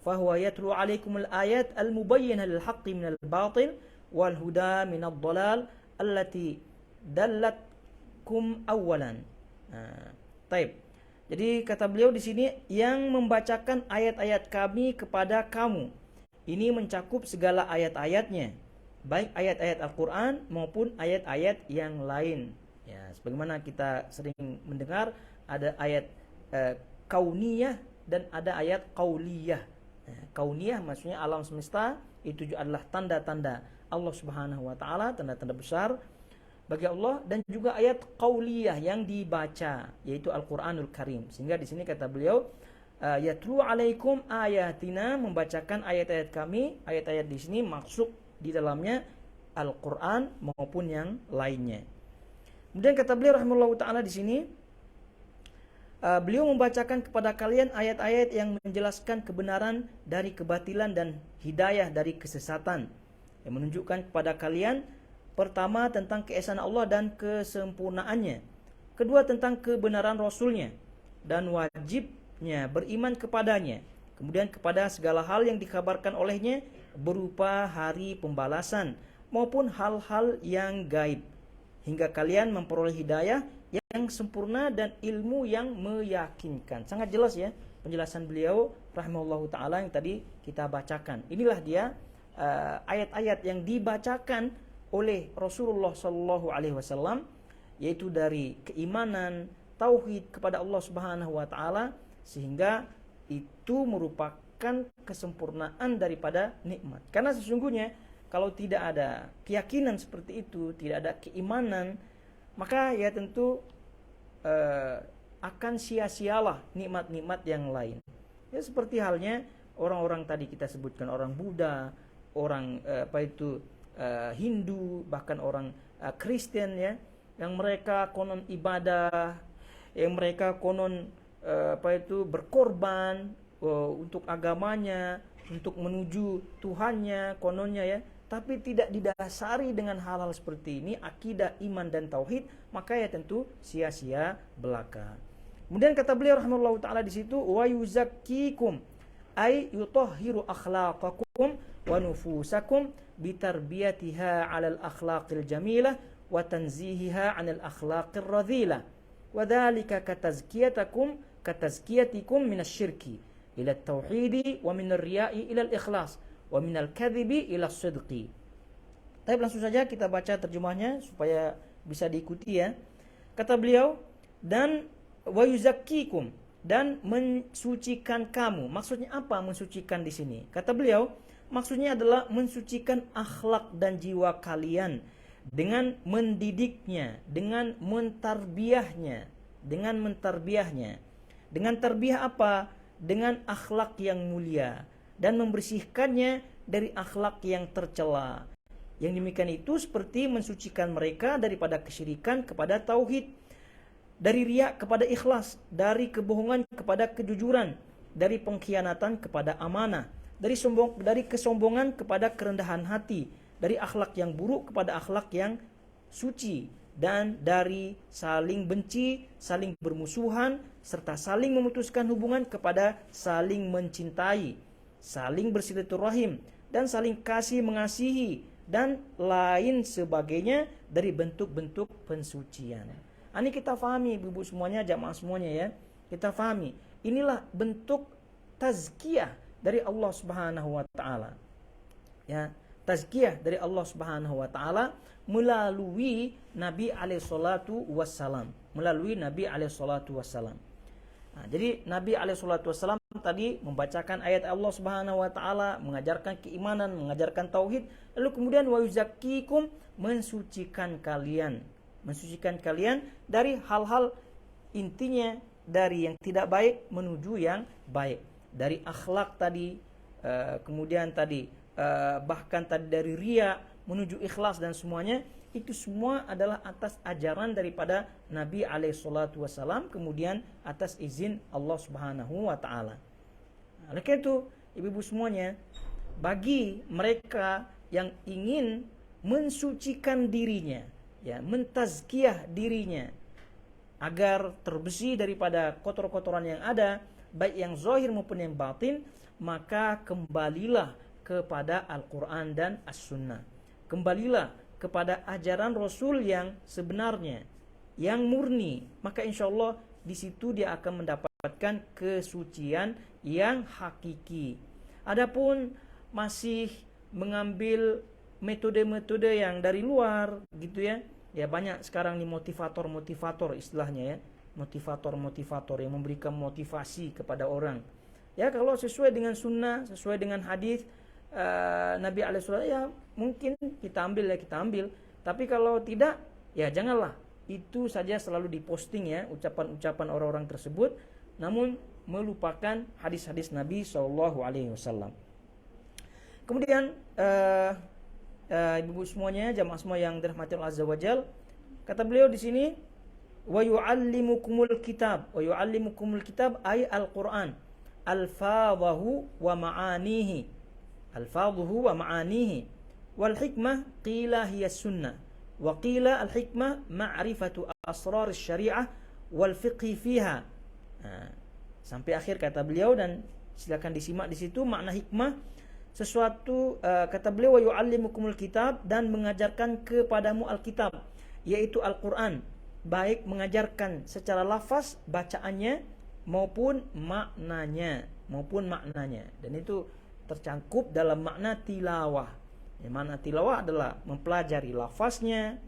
Fahuwa yatlu alaikum al-ayat al-mubayyinah lil haqqi min al-batil wal huda min ad-dhalal allati dallatkum awalan. Taib. Jadi kata beliau di sini, yang membacakan ayat-ayat kami kepada kamu. Ini mencakup segala ayat-ayatnya, baik ayat-ayat Al-Quran maupun ayat-ayat yang lain. Ya, sebagaimana kita sering mendengar ada ayat kauniyah dan ada ayat qauliyah. Kauniyah maksudnya alam semesta, itu adalah tanda-tanda Allah Subhanahu wa taala, tanda-tanda besar bagi Allah, dan juga ayat qauliyah yang dibaca, yaitu Al-Qur'anul Karim. Sehingga di sini kata beliau, yatlu alaikum ayatina, membacakan ayat-ayat kami. Ayat-ayat di sini maksud di dalamnya Al-Qur'an maupun yang lainnya. Kemudian kata beliau rahimahullahu taala di sini, beliau membacakan kepada kalian ayat-ayat yang menjelaskan kebenaran dari kebatilan dan hidayah dari kesesatan, yang menunjukkan kepada kalian, pertama tentang keesaan Allah dan kesempurnaannya, kedua tentang kebenaran Rasulnya dan wajibnya beriman kepadanya, kemudian kepada segala hal yang dikabarkan olehnya berupa hari pembalasan maupun hal-hal yang gaib, hingga kalian memperoleh hidayah yang sempurna dan ilmu yang meyakinkan. Sangat jelas ya penjelasan beliau rahimahullahu taala yang tadi kita bacakan. Inilah dia ayat-ayat yang dibacakan oleh Rasulullah Shallallahu Alaihi Wasallam, yaitu dari keimanan, tauhid kepada Allah Subhanahu Wa Taala, sehingga itu merupakan kesempurnaan daripada nikmat. Karena sesungguhnya kalau tidak ada keyakinan seperti itu, tidak ada keimanan, maka ya tentu akan sia-sialah nikmat-nikmat yang lain. Ya seperti halnya orang-orang tadi kita sebutkan, orang Buddha, orang Hindu, bahkan orang Kristen ya, yang mereka konon ibadah, yang mereka konon berkorban untuk agamanya, untuk menuju Tuhannya kononnya ya, tapi tidak didasari dengan hal-hal seperti ini, akidah, iman dan tauhid, maka ya tentu sia-sia belaka. Kemudian kata beliau rahimahullahu taala di situ, wa yuzakkikum ay yutahhiru akhlaqakum wa nufusakum bitarbiyatiha 'alal akhlaqil jamilah wa tanzihiha 'anil akhlaqir radhilah wa dzalika katazkiyatikum minasyirki ila at-tauhidi wa minar riya'i ila al-ikhlas wa minal kadhibi ila as-sidqi. Tapi langsung saja kita baca terjemahnya supaya bisa diikuti ya. Kata beliau, dan wa yuzakkikum, dan mensucikan kamu. Maksudnya apa mensucikan di sini? Kata beliau, maksudnya adalah mensucikan akhlak dan jiwa kalian dengan mendidiknya, dengan mentarbiyahnya, Dengan tarbiyah apa? Dengan akhlak yang mulia dan membersihkannya dari akhlak yang tercela. Yang demikian itu seperti mensucikan mereka daripada kesyirikan kepada tauhid, dari riya kepada ikhlas, dari kebohongan kepada kejujuran, dari pengkhianatan kepada amanah, dari kesombongan kepada kerendahan hati, dari akhlak yang buruk kepada akhlak yang suci, dan dari saling benci, saling bermusuhan, serta saling memutuskan hubungan kepada saling mencintai, saling bersilaturahim, dan saling kasih mengasihi, dan lain sebagainya dari bentuk-bentuk pensucian. Ini kita fahami ibu-ibu semuanya, jamaah semuanya ya. Kita fahami. Inilah bentuk tazkiyah dari Allah Subhanahu wa taala. Ya, tazkiyah dari Allah Subhanahu wa taala melalui Nabi alaihi salatu wassalam. Nah, jadi Nabi alaihi salatu wassalam tadi membacakan ayat Allah Subhanahu wa taala, mengajarkan keimanan, mengajarkan tauhid, lalu kemudian wa yuzakkikum, mensucikan kalian dari hal-hal, intinya dari yang tidak baik menuju yang baik, dari akhlak tadi, kemudian tadi bahkan tadi dari riya menuju ikhlas, dan semuanya itu semua adalah atas ajaran daripada Nabi alaihi salatu wasallam, kemudian atas izin Allah Subhanahu wa taala. Oleh karena itu, ibu-ibu semuanya, bagi mereka yang ingin mensucikan dirinya ya, mentazkiyah dirinya agar terbersih daripada kotor-kotoran yang ada, baik yang zahir maupun yang batin, maka kembalilah kepada Al-Quran dan As-Sunnah. Kembalilah kepada ajaran Rasul yang sebenarnya, yang murni, maka insya Allah di situ dia akan mendapatkan kesucian yang hakiki. Adapun masih mengambil metode-metode yang dari luar gitu ya. Ya banyak sekarang nih motivator-motivator istilahnya ya. Motivator-motivator yang memberikan motivasi kepada orang. Ya kalau sesuai dengan sunnah, sesuai dengan hadis Nabi alaihissalam, ya mungkin kita ambil. Tapi kalau tidak, ya janganlah. Itu saja selalu diposting ya, ucapan-ucapan orang-orang tersebut, namun melupakan hadis-hadis Nabi SAW. Kemudian ibu semuanya, jamaah semua yang dirahmati Allah Azza wa Jal, kata beliau di sini, wa yu'allimukumul kitab ay al-Qur'an alfadhahu wa ma'anihi wal hikmah qila hiya sunnah wa qila al hikmah ma'rifatu asrar syariah wal fiqhi fiha. Sampai akhir kata beliau, dan silakan disimak di situ makna hikmah. Sesuatu kata beliau, wa yu'allimukumul kitab, dan mengajarkan kepadamu alkitab, yaitu Al-Qur'an, baik mengajarkan secara lafaz bacaannya maupun maknanya. Dan itu tercangkup dalam makna tilawah. Makna tilawah adalah mempelajari lafaznya.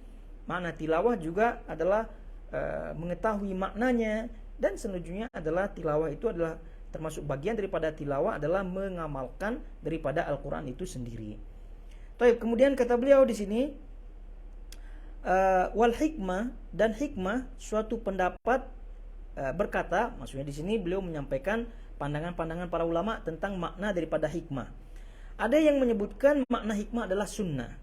Makna tilawah juga adalah mengetahui maknanya, dan selanjutnya adalah tilawah itu adalah termasuk bagian daripada tilawah adalah mengamalkan daripada Al-Quran itu sendiri. Baik, kemudian kata beliau di sini, wal hikmah, dan hikmah suatu pendapat berkata, maksudnya di sini beliau menyampaikan pandangan-pandangan para ulama tentang makna daripada hikmah. Ada yang menyebutkan makna hikmah adalah sunnah.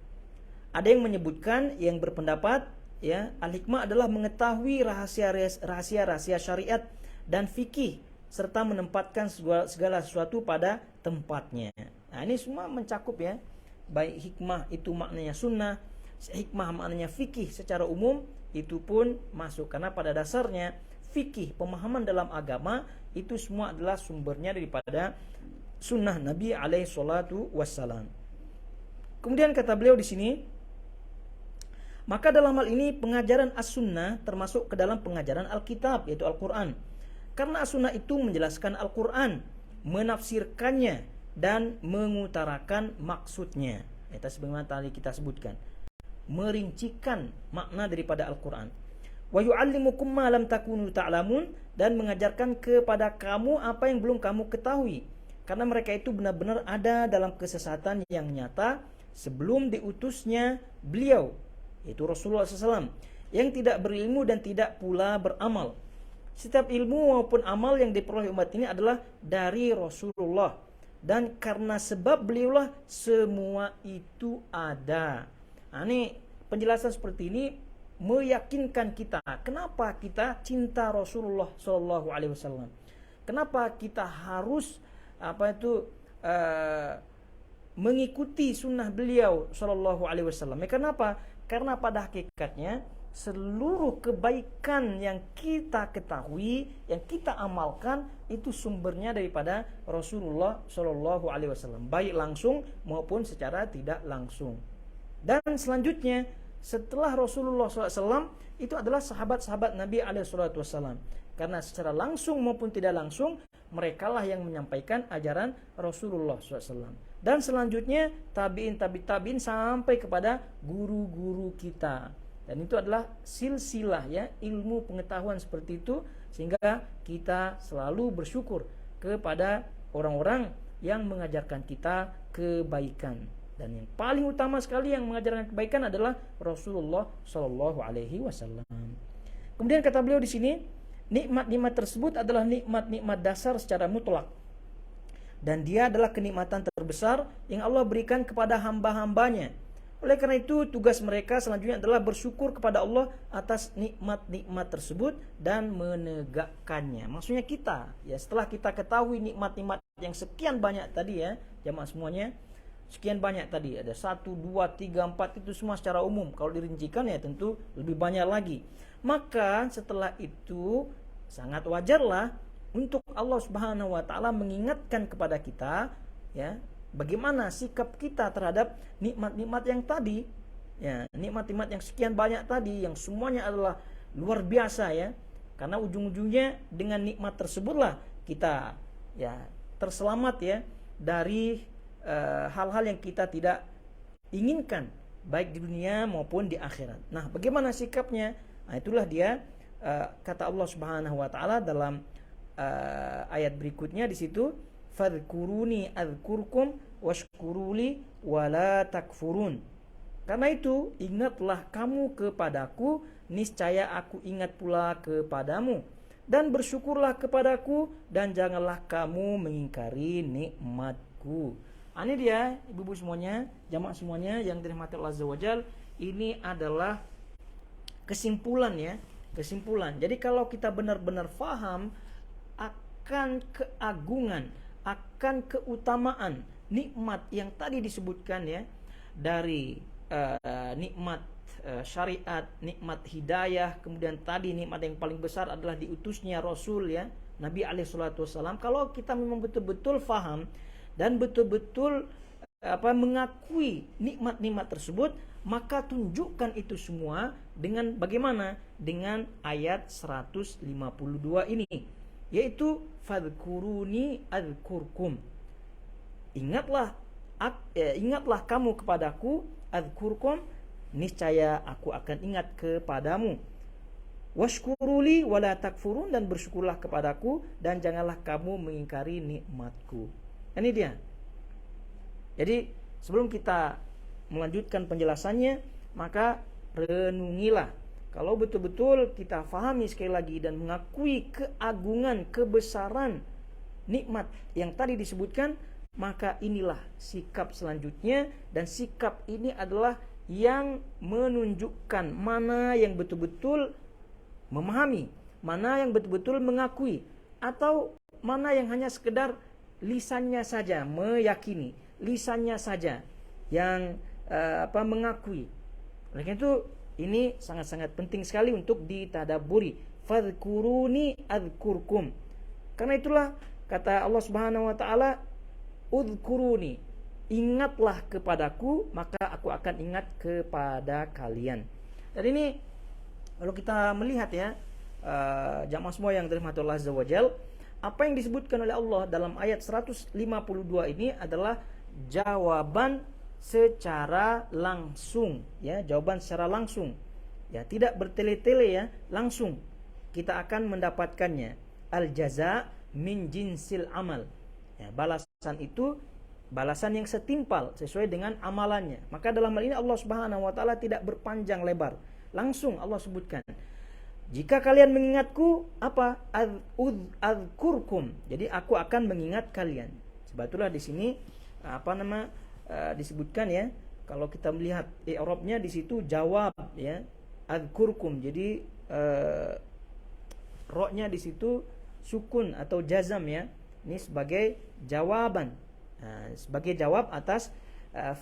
Ada yang menyebutkan, yang berpendapat ya, al-hikmah adalah mengetahui rahasia-rahasia syariat dan fikih, serta menempatkan segala sesuatu pada tempatnya. Nah, ini semua mencakup ya. Baik hikmah itu maknanya sunnah, hikmah maknanya fikih secara umum, itu pun masuk. Karena pada dasarnya fikih, pemahaman dalam agama, itu semua adalah sumbernya daripada sunnah Nabi alaihi salatu wassalam. Kemudian kata beliau di sini, maka dalam hal ini pengajaran as-sunnah termasuk ke dalam pengajaran Alkitab, yaitu Al-Quran. Karena as-sunnah itu menjelaskan Al-Quran, menafsirkannya, dan mengutarakan maksudnya. Itu sebagaimana tadi kita sebutkan, merincikan makna daripada Al-Quran. Wa yu'allimukum ma lam takunu ta'lamun, dan mengajarkan kepada kamu apa yang belum kamu ketahui. Karena mereka itu benar-benar ada dalam kesesatan yang nyata sebelum diutusnya beliau, yaitu Rasulullah SAW, yang tidak berilmu dan tidak pula beramal. Setiap ilmu maupun amal yang diperoleh umat ini adalah dari Rasulullah, dan karena sebab beliaulah semua itu ada. Nah, ini penjelasan seperti ini meyakinkan kita kenapa kita cinta Rasulullah SAW. Kenapa kita harus mengikuti sunnah beliau SAW. Kenapa? Karena pada hakikatnya seluruh kebaikan yang kita ketahui, yang kita amalkan, itu sumbernya daripada Rasulullah SAW, baik langsung maupun secara tidak langsung. Dan selanjutnya setelah Rasulullah SAW itu adalah sahabat-sahabat Nabi SAW, karena secara langsung maupun tidak langsung merekalah yang menyampaikan ajaran Rasulullah SAW. Dan selanjutnya tabi'in sampai kepada guru-guru kita. Dan itu adalah silsilah ya, ilmu pengetahuan seperti itu, sehingga kita selalu bersyukur kepada orang-orang yang mengajarkan kita kebaikan. Dan yang paling utama sekali yang mengajarkan kebaikan adalah Rasulullah SAW. Kemudian kata beliau di sini, nikmat-nikmat tersebut adalah nikmat-nikmat dasar secara mutlak, dan dia adalah kenikmatan terbesar yang Allah berikan kepada hamba-hambanya. Oleh karena itu tugas mereka selanjutnya adalah bersyukur kepada Allah atas nikmat-nikmat tersebut dan menegakkannya. Maksudnya kita ya, setelah kita ketahui nikmat-nikmat yang sekian banyak tadi ya jamaah semuanya, sekian banyak tadi, ada 1, 2, 3, 4, itu semua secara umum. Kalau dirincikan ya tentu lebih banyak lagi. Maka setelah itu sangat wajarlah untuk Allah Subhanahu wa taala mengingatkan kepada kita, ya, bagaimana sikap kita terhadap nikmat-nikmat yang tadi, ya, nikmat-nikmat yang sekian banyak tadi, yang semuanya adalah luar biasa, ya. Karena ujung-ujungnya dengan nikmat tersebutlah kita, ya, terselamat, ya, dari hal-hal yang kita tidak inginkan baik di dunia maupun di akhirat. Nah, bagaimana sikapnya? Nah, itulah dia kata Allah Subhanahu wa taala dalam ayat berikutnya di situ, fadhkuruni adzkurkum washkuruli wala takfurun. Karena itu ingatlah kamu kepadaku, niscaya aku ingat pula kepadamu, dan bersyukurlah kepadaku, dan janganlah kamu mengingkari nikmatku. Ini dia ibu-ibu semuanya, jamaah semuanya yang dirahmati Allah Azza wa Jalla. Ini adalah kesimpulan, ya, kesimpulan. Jadi kalau kita benar-benar faham akan keagungan, akan keutamaan nikmat yang tadi disebutkan, ya, dari nikmat syariat, nikmat hidayah, kemudian tadi nikmat yang paling besar adalah diutusnya Rasul, ya, Nabi alaihi salatu wasallam. Kalau kita memang betul-betul faham dan betul-betul mengakui nikmat-nikmat tersebut, maka tunjukkan itu semua dengan bagaimana? Dengan ayat 152 ini, yaitu fadhkuruni adzkurkum. Ingatlah kamu kepadaku, adzkurkum, niscaya aku akan ingat kepadamu. Washkuruli wala takfurun, dan bersyukurlah kepadaku, dan janganlah kamu mengingkari nikmatku. Ini dia. Jadi sebelum kita melanjutkan penjelasannya, maka renungilah. Kalau betul-betul kita fahami sekali lagi dan mengakui keagungan, kebesaran nikmat yang tadi disebutkan, maka inilah sikap selanjutnya, dan sikap ini adalah yang menunjukkan mana yang betul-betul memahami, mana yang betul-betul mengakui, atau mana yang hanya sekedar lisannya saja meyakini, lisannya saja yang mengakui. Oleh karena itu ini sangat-sangat penting sekali untuk ditadaburi. Fadhkuruni adzkurkum. Karena itulah kata Allah Subhanahu wa taala, udhkuruni, ingatlah kepadaku, maka aku akan ingat kepada kalian. Dan ini kalau kita melihat, ya, jamaah semua yang dirahmati Allah Azza wa Jalla, apa yang disebutkan oleh Allah dalam ayat 152 ini adalah jawaban secara langsung, ya, jawaban secara langsung, ya, tidak bertele-tele, ya, langsung kita akan mendapatkannya. Al jaza min jinsil amal, ya, balasan itu balasan yang setimpal sesuai dengan amalannya. Maka dalam hal ini Allah Subhanahu wa taala tidak berpanjang lebar, langsung Allah sebutkan, jika kalian mengingatku, apa? Adzkurkum. Jadi aku akan mengingat kalian. Sebetulnya di sini disebutkan, ya, kalau kita melihat i'rabnya di situ jawab, ya, adzkurkum. Jadi ra-nya di situ sukun atau jazam, ya. Ini sebagai jawaban. Nah, sebagai jawab atas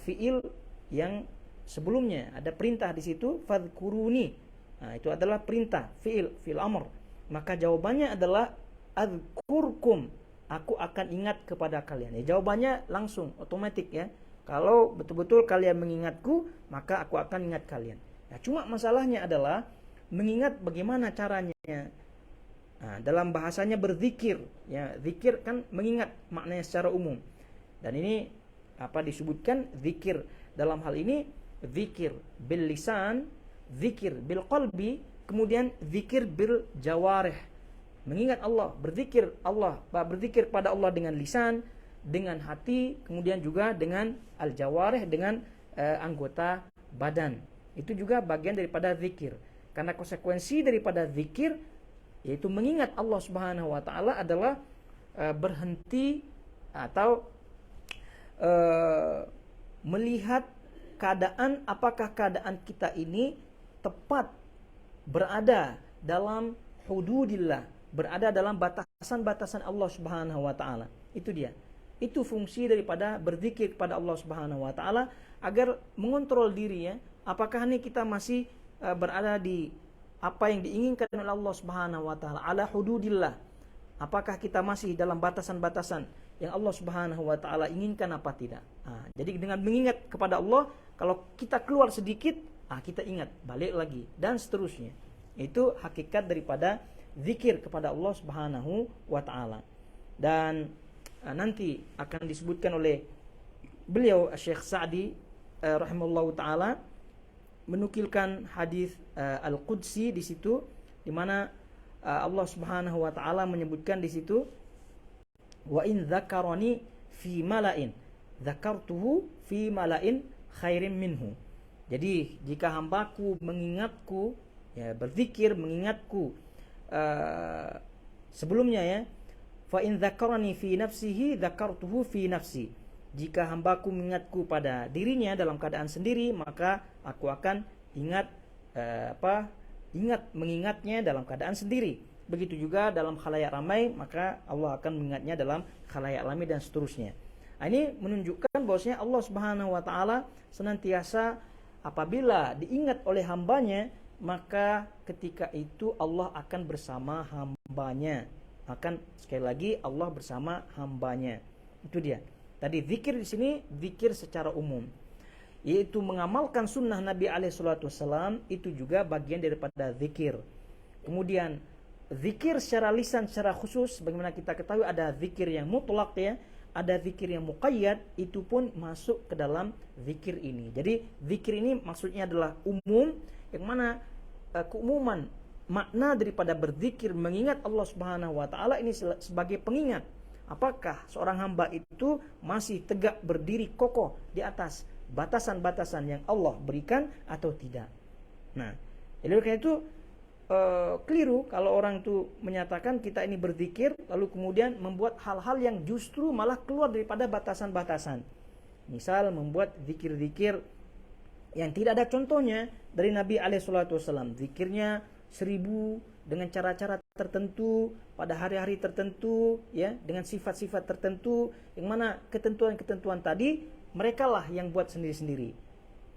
fiil yang sebelumnya. Ada perintah di situ, fadhkuruni. Nah, itu adalah perintah, fiil amr. Maka jawabannya adalah adzkurkum, aku akan ingat kepada kalian. Ya, jawabannya langsung, otomatis, ya. Kalau betul-betul kalian mengingatku, maka aku akan ingat kalian. Nah, cuma masalahnya adalah mengingat bagaimana caranya. Nah, dalam bahasanya berzikir, ya, zikir kan mengingat maknanya secara umum. Dan ini disebutkan zikir dalam hal ini zikir bil lisan, zikir bil qalbi, kemudian zikir bil jawarih. Mengingat Allah, berzikir pada Allah dengan lisan, dengan hati, kemudian juga dengan al jawarih, dengan anggota badan. Itu juga bagian daripada zikir. Karena konsekuensi daripada zikir, yaitu mengingat Allah Subhanahu wa taala, adalah berhenti atau melihat keadaan, apakah keadaan kita ini tepat berada dalam hududillah, berada dalam batasan-batasan Allah Subhanahu wa taala. Itu dia. Itu fungsi daripada berzikir kepada Allah Subhanahu wa taala agar mengontrol diri ya. Apakah ini kita masih berada di apa yang diinginkan oleh Allah Subhanahu wa taala, ala hududillah. Apakah kita masih dalam batasan-batasan yang Allah Subhanahu wa taala inginkan apa tidak? Jadi dengan mengingat kepada Allah, kalau kita keluar sedikit, kita ingat, balik lagi dan seterusnya. Itu hakikat daripada zikir kepada Allah Subhanahu wa taala. Dan nanti akan disebutkan oleh beliau Syekh Sa'di rahimahullahu taala menukilkan hadis Al-Qudsi di situ, di mana Allah Subhanahu wa taala menyebutkan di situ, wa in dzakarani fi mala'in dzakartuhu fi mala'in khairin minhu. Jadi jika hambaku mengingatku, ya, berzikir mengingatku sebelumnya ya, fa in dzakarani fi nafsihi dzakartuhu fi nafsi. Jika hambaku mengingatku pada dirinya dalam keadaan sendiri, maka aku akan mengingatnya dalam keadaan sendiri. Begitu juga dalam khalayak ramai, maka Allah akan mengingatnya dalam khalayak ramai dan seterusnya. Ini menunjukkan bahwasanya Allah Subhanahu wa taala senantiasa apabila diingat oleh hambanya, maka ketika itu Allah akan bersama hambanya. Sekali lagi Allah bersama hambanya. Itu dia. Tadi zikir di sini zikir secara umum, yaitu mengamalkan sunnah Nabi SAW, itu juga bagian daripada zikir. Kemudian zikir secara lisan secara khusus, bagaimana kita ketahui ada zikir yang mutlak ya, ada zikir yang muqayyad, itu pun masuk ke dalam zikir ini. Jadi zikir ini maksudnya adalah umum, yang mana keumuman makna daripada berzikir mengingat Allah Subhanahu wa taala ini sebagai pengingat. Apakah seorang hamba itu masih tegak berdiri kokoh di atas batasan-batasan yang Allah berikan atau tidak? Nah, jadi karena itu keliru kalau orang itu menyatakan kita ini berzikir lalu kemudian membuat hal-hal yang justru malah keluar daripada batasan-batasan. Misal membuat zikir-zikir yang tidak ada contohnya dari Nabi SAW. Zikirnya 1000 dengan cara-cara tertentu pada hari-hari tertentu ya, dengan sifat-sifat tertentu, yang mana ketentuan-ketentuan tadi merekalah yang buat sendiri-sendiri.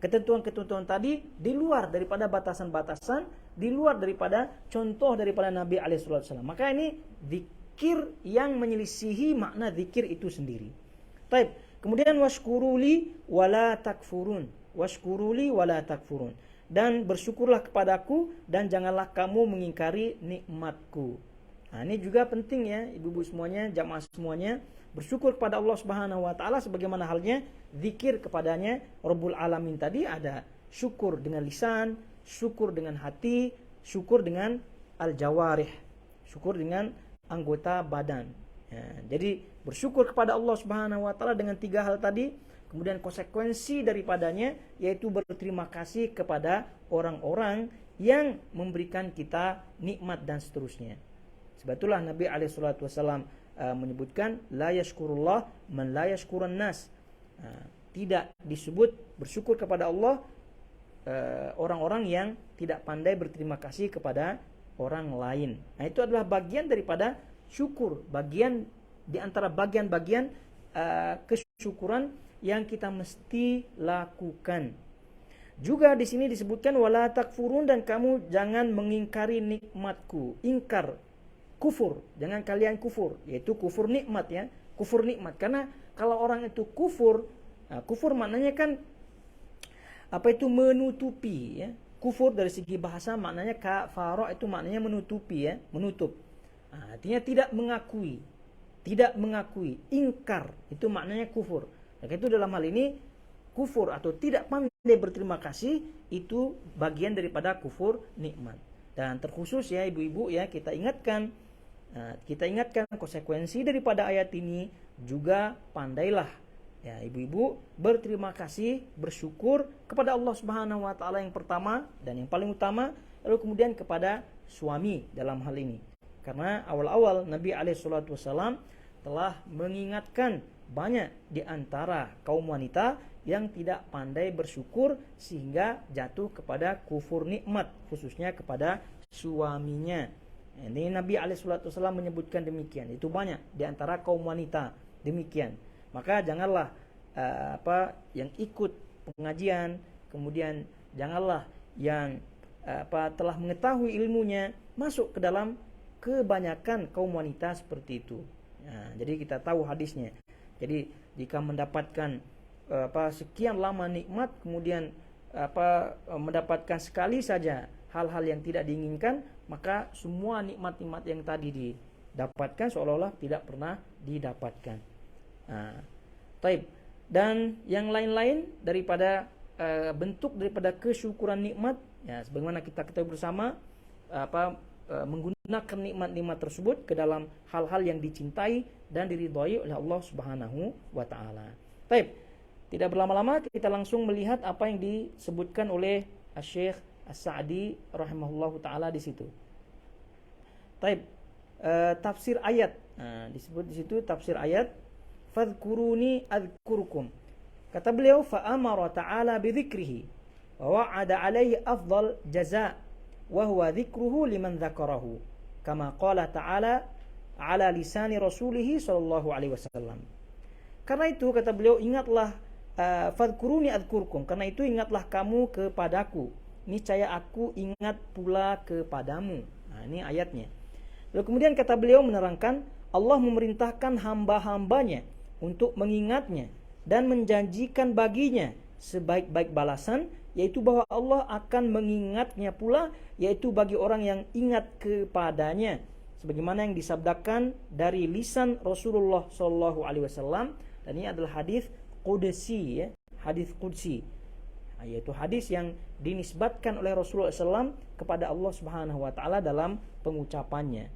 Ketentuan-ketentuan tadi di luar daripada batasan-batasan, di luar daripada contoh daripada Nabi SAW. Maka ini zikir yang menyelisihi makna zikir itu sendiri. Baik, kemudian washkuruli wala takfurun. Washkuruli wala takfurun. Dan bersyukurlah kepadaku dan janganlah kamu mengingkari nikmatku. Ini juga penting ya, ibu-ibu semuanya, jamaah semuanya, bersyukur kepada Allah Subhanahu wa taala sebagaimana halnya zikir kepadanya Rabbul Alamin tadi. Ada syukur dengan lisan, syukur dengan hati, syukur dengan al-jawarih, syukur dengan anggota badan. Jadi bersyukur kepada Allah Subhanahu wa taala dengan 3 hal tadi. Kemudian konsekuensi daripadanya yaitu berterima kasih kepada orang-orang yang memberikan kita nikmat dan seterusnya. Sebab itulah Nabi SAW menyebutkan la yashkurullah man la yashkuran nas. Tidak disebut bersyukur kepada Allah orang-orang yang tidak pandai berterima kasih kepada orang lain. Itu adalah bagian daripada syukur, bagian di antara bagian-bagian kesyukuran yang kita mesti lakukan. Juga di sini disebutkan wala takfurun, dan kamu jangan mengingkari nikmatku. Ingkar, kufur, jangan kalian kufur, yaitu kufur nikmat ya, kufur nikmat. Karena kalau orang itu kufur, kufur maknanya kan apa itu menutupi ya. Kufur dari segi bahasa maknanya kafara, itu maknanya menutupi ya, menutup. Artinya tidak mengakui, ingkar, itu maknanya kufur. Maka itu dalam hal ini kufur atau tidak pandai berterima kasih itu bagian daripada kufur nikmat. Dan terkhusus ya ibu-ibu ya, kita ingatkan konsekuensi daripada ayat ini juga, pandailah ya ibu-ibu berterima kasih, bersyukur kepada Allah Subhanahu wa taala yang pertama dan yang paling utama, lalu kemudian kepada suami dalam hal ini. Karena awal-awal Nabi SAW telah mengingatkan banyak di antara kaum wanita yang tidak pandai bersyukur sehingga jatuh kepada kufur nikmat, khususnya kepada suaminya. Ini Nabi SAW menyebutkan demikian. Itu banyak di antara kaum wanita demikian. Maka janganlah yang ikut pengajian, kemudian janganlah yang telah mengetahui ilmunya masuk ke dalam kebanyakan kaum wanita seperti itu. Nah, jadi kita tahu hadisnya. Jadi jika mendapatkan sekian lama nikmat, kemudian mendapatkan sekali saja hal-hal yang tidak diinginkan, maka semua nikmat-nikmat yang tadi didapatkan seolah-olah tidak pernah didapatkan. Taib. Dan yang lain-lain daripada bentuk daripada kesyukuran nikmat, ya sebagaimana kita ketahui bersama, menggunakan nikmat-nikmat tersebut ke dalam hal-hal yang dicintai dan diridhai oleh Allah Subhanahu wa taala. Taib. Tidak berlama-lama, kita langsung melihat apa yang disebutkan oleh Syekh As-Sa'di rahimahullahu taala di situ. Taib. Tafsir ayat. Disebut di situ tafsir ayat, fadhkuruni adzkurkum. Kata beliau, fa amara ta'ala bi dzikrihi wa wa'ada 'alaihi afdal jazaa wa huwa dzikruhu liman dzakarahu. Kama qala ta'ala ala lisani rasulih sallallahu alaihi wasallam. Karena itu kata beliau, ingatlah, fadhkuruni adzkurkum, karena itu ingatlah kamu kepadaku, niscaya aku ingat pula kepadamu. Ini ayatnya. Lalu kemudian kata beliau menerangkan, Allah memerintahkan hamba-hambanya untuk mengingatnya dan menjanjikan baginya sebaik-baik balasan, yaitu bahwa Allah akan mengingatnya pula, yaitu bagi orang yang ingat kepadanya, sebagaimana yang disabdakan dari lisan Rasulullah sallallahu alaihi wasallam. Dan ini adalah hadis qudsi, ya, hadis qudsi, yaitu hadis yang dinisbatkan oleh Rasulullah SAW kepada Allah Subhanahu wa taala dalam pengucapannya.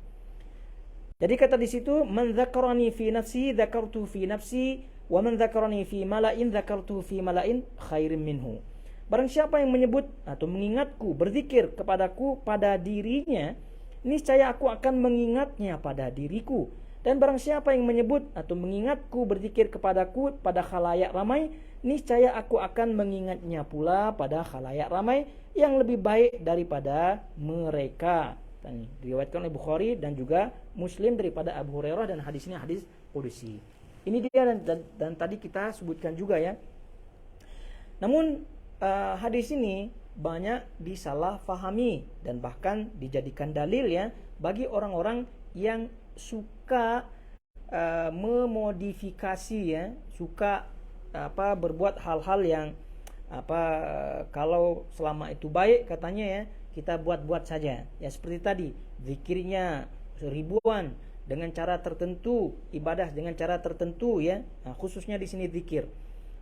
Jadi kata di situ, man dzakarani fi nafsi dzakartu fi nafsi wa man dzakarani fi mala'in dzakartu fi mala'in khairin minhu. Barang siapa yang menyebut atau mengingatku, berzikir kepadaku pada dirinya, niscaya aku akan mengingatnya pada diriku. Dan barang siapa yang menyebut atau mengingatku, berzikir kepadaku pada khalayak ramai, niscaya aku akan mengingatnya pula pada khalayak ramai yang lebih baik daripada mereka. Dan diriwayatkan oleh Bukhari dan juga Muslim daripada Abu Hurairah, dan hadis ini hadis qudsi. Ini dia dan tadi kita sebutkan juga, ya. Namun hadis ini banyak disalahfahami dan bahkan dijadikan dalil, ya, bagi orang-orang yang suka memodifikasi, ya, suka berbuat hal-hal yang kalau selama itu baik katanya, ya, kita buat-buat saja, ya, seperti tadi zikirnya ribuan dengan cara tertentu, ibadah dengan cara tertentu, ya. Khususnya di sini zikir.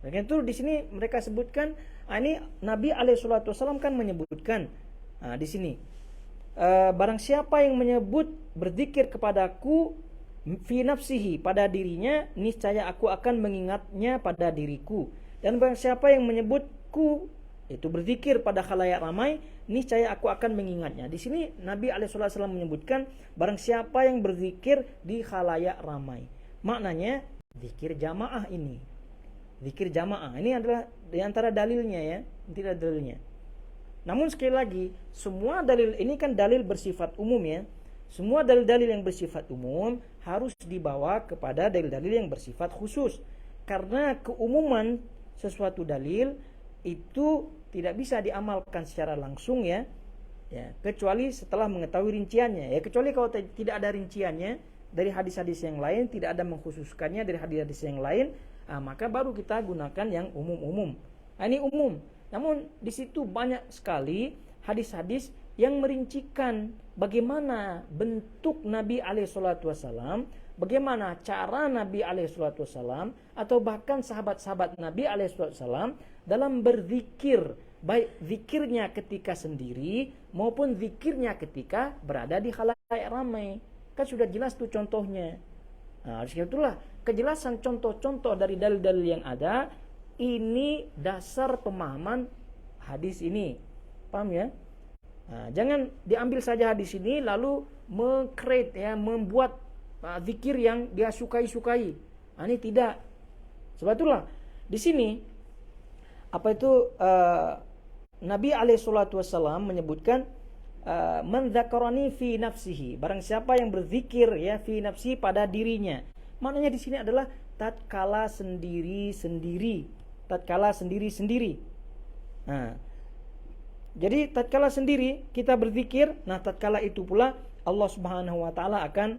Dan itu di sini mereka sebutkan, ini Nabi alaihi salatu wasallam kan menyebutkan di sini, barang siapa yang menyebut berzikir kepadaku fi nafsihi, pada dirinya, niscaya aku akan mengingatnya pada diriku. Dan barang siapa yang menyebutku, itu berzikir pada khalayak ramai, niscaya aku akan mengingatnya. Di sini Nabi alaihi wasallam menyebutkan barang siapa yang berzikir di khalayak ramai. Maknanya zikir jamaah ini. Zikir jamaah ini adalah di antara dalilnya, ya, tidak dalilnya. Namun sekali lagi, semua dalil ini kan dalil bersifat umum, ya. Semua dalil-dalil yang bersifat umum harus dibawa kepada dalil-dalil yang bersifat khusus. Karena keumuman sesuatu dalil itu tidak bisa diamalkan secara langsung, ya, kecuali setelah mengetahui rinciannya, ya. Kecuali kalau tidak ada rinciannya dari hadis-hadis yang lain, tidak ada mengkhususkannya dari hadis-hadis yang lain, maka baru kita gunakan yang umum-umum. Ini umum. Namun di situ banyak sekali hadis-hadis yang merincikan bagaimana bentuk Nabi alaihi salatu wasallam, bagaimana cara Nabi alaihi salatu wasallam, atau bahkan sahabat-sahabat Nabi alaihi salatu wasallam dalam berzikir, baik zikirnya ketika sendiri maupun zikirnya ketika berada di khalayak ramai. Kan sudah jelas tuh contohnya. Itulah kejelasan contoh-contoh dari dalil-dalil yang ada. Ini dasar pemahaman hadis ini. Paham, ya? Jangan diambil saja hadis ini lalu mengcreate, ya, membuat zikir yang dia sukai-sukai. Ini tidak. Sebab itulah di sini Nabi alaihi salatu wasallam menyebutkan man dzakarani fi nafsihi, barang siapa yang berzikir, ya, fi nafsi, pada dirinya. Maknanya di sini adalah tatkala sendiri-sendiri. Tatkala sendiri-sendiri. Nah, jadi tatkala sendiri kita berzikir, nah tatkala itu pula Allah Subhanahu wa taala akan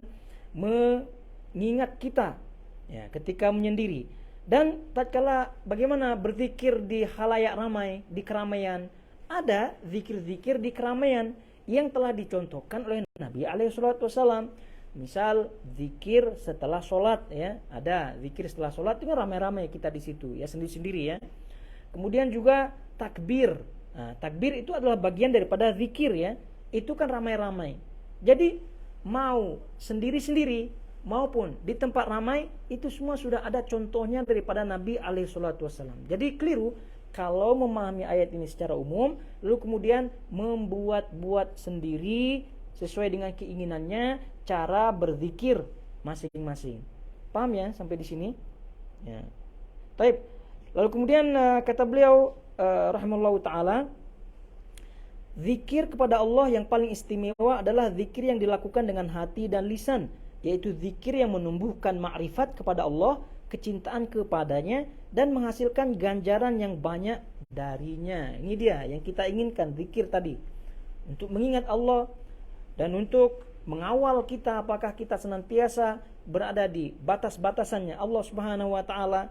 mengingat kita ya ketika menyendiri. Dan tatkala bagaimana berzikir di khalayak ramai, di keramaian, ada zikir-zikir di keramaian yang telah dicontohkan oleh Nabi alaihi salatu wasallam. Misal zikir setelah sholat ya, ada zikir setelah sholat itu ramai-ramai kita di situ ya, sendiri-sendiri ya. Kemudian juga takbir. Nah, takbir itu adalah bagian daripada zikir ya. Itu kan ramai-ramai. Jadi mau sendiri-sendiri maupun di tempat ramai, itu semua sudah ada contohnya daripada Nabi alaihi salatu wasallam. Jadi keliru kalau memahami ayat ini secara umum lalu kemudian membuat-buat sendiri sesuai dengan keinginannya cara berzikir masing-masing. Paham ya sampai di sini? Ya. Baik. Lalu kemudian kata beliau rahimahullahu taala, zikir kepada Allah yang paling istimewa adalah zikir yang dilakukan dengan hati dan lisan, yaitu zikir yang menumbuhkan makrifat kepada Allah, kecintaan kepadanya, dan menghasilkan ganjaran yang banyak darinya. Ini dia yang kita inginkan, zikir tadi. Untuk mengingat Allah dan untuk mengawal kita apakah kita senantiasa berada di batas-batasannya Allah Subhanahu wa taala,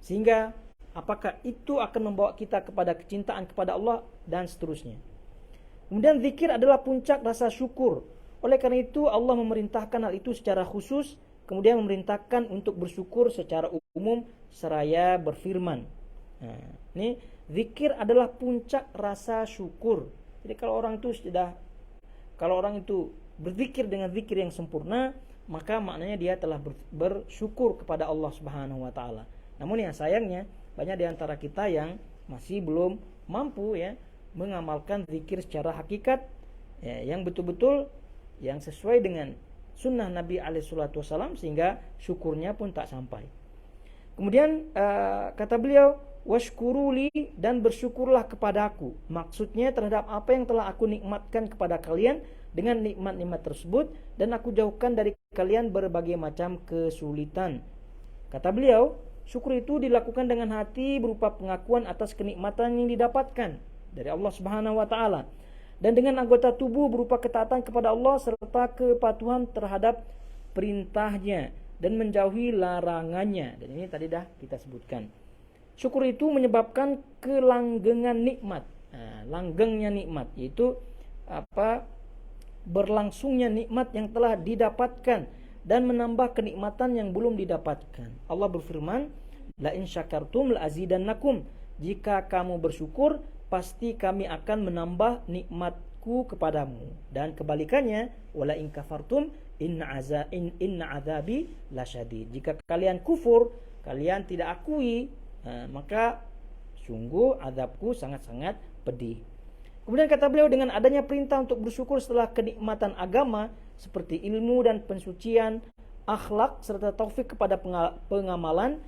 sehingga apakah itu akan membawa kita kepada kecintaan kepada Allah dan seterusnya. Kemudian zikir adalah puncak rasa syukur. Oleh karena itu Allah memerintahkan hal itu secara khusus, kemudian memerintahkan untuk bersyukur secara umum seraya berfirman. Nah, ini zikir adalah puncak rasa syukur. Jadi kalau orang itu berzikir dengan zikir yang sempurna, maka maknanya dia telah bersyukur kepada Allah Subhanahu wa taala. Namun ya sayangnya banyak di antara kita yang masih belum mampu ya mengamalkan zikir secara hakikat ya, yang betul-betul yang sesuai dengan sunnah Nabi alaihi salatu wasallam, sehingga syukurnya pun tak sampai. Kemudian kata beliau, washkuruli, dan bersyukurlah kepadaku. Maksudnya terhadap apa yang telah aku nikmatkan kepada kalian dengan nikmat-nikmat tersebut, dan aku jauhkan dari kalian berbagai macam kesulitan. Kata beliau, syukur itu dilakukan dengan hati berupa pengakuan atas kenikmatan yang didapatkan dari Allah Subhanahu wa taala, dan dengan anggota tubuh berupa ketaatan kepada Allah serta kepatuhan terhadap perintahnya dan menjauhi larangannya. Dan ini tadi dah kita sebutkan. Syukur itu menyebabkan kelanggengan nikmat. Nah, langgengnya nikmat yaitu berlangsungnya nikmat yang telah didapatkan dan menambah kenikmatan yang belum didapatkan. Allah berfirman, la in syakartum la azidannakum. Jika kamu bersyukur, pasti kami akan menambah nikmatku kepadamu. Dan kebalikannya, wala in kafartum inna azabi lasyadid. Jika kalian kufur, kalian tidak akui, maka sungguh azabku sangat-sangat pedih. Kemudian kata beliau, dengan adanya perintah untuk bersyukur setelah kenikmatan agama seperti ilmu dan pensucian, akhlak serta taufik kepada pengamalan,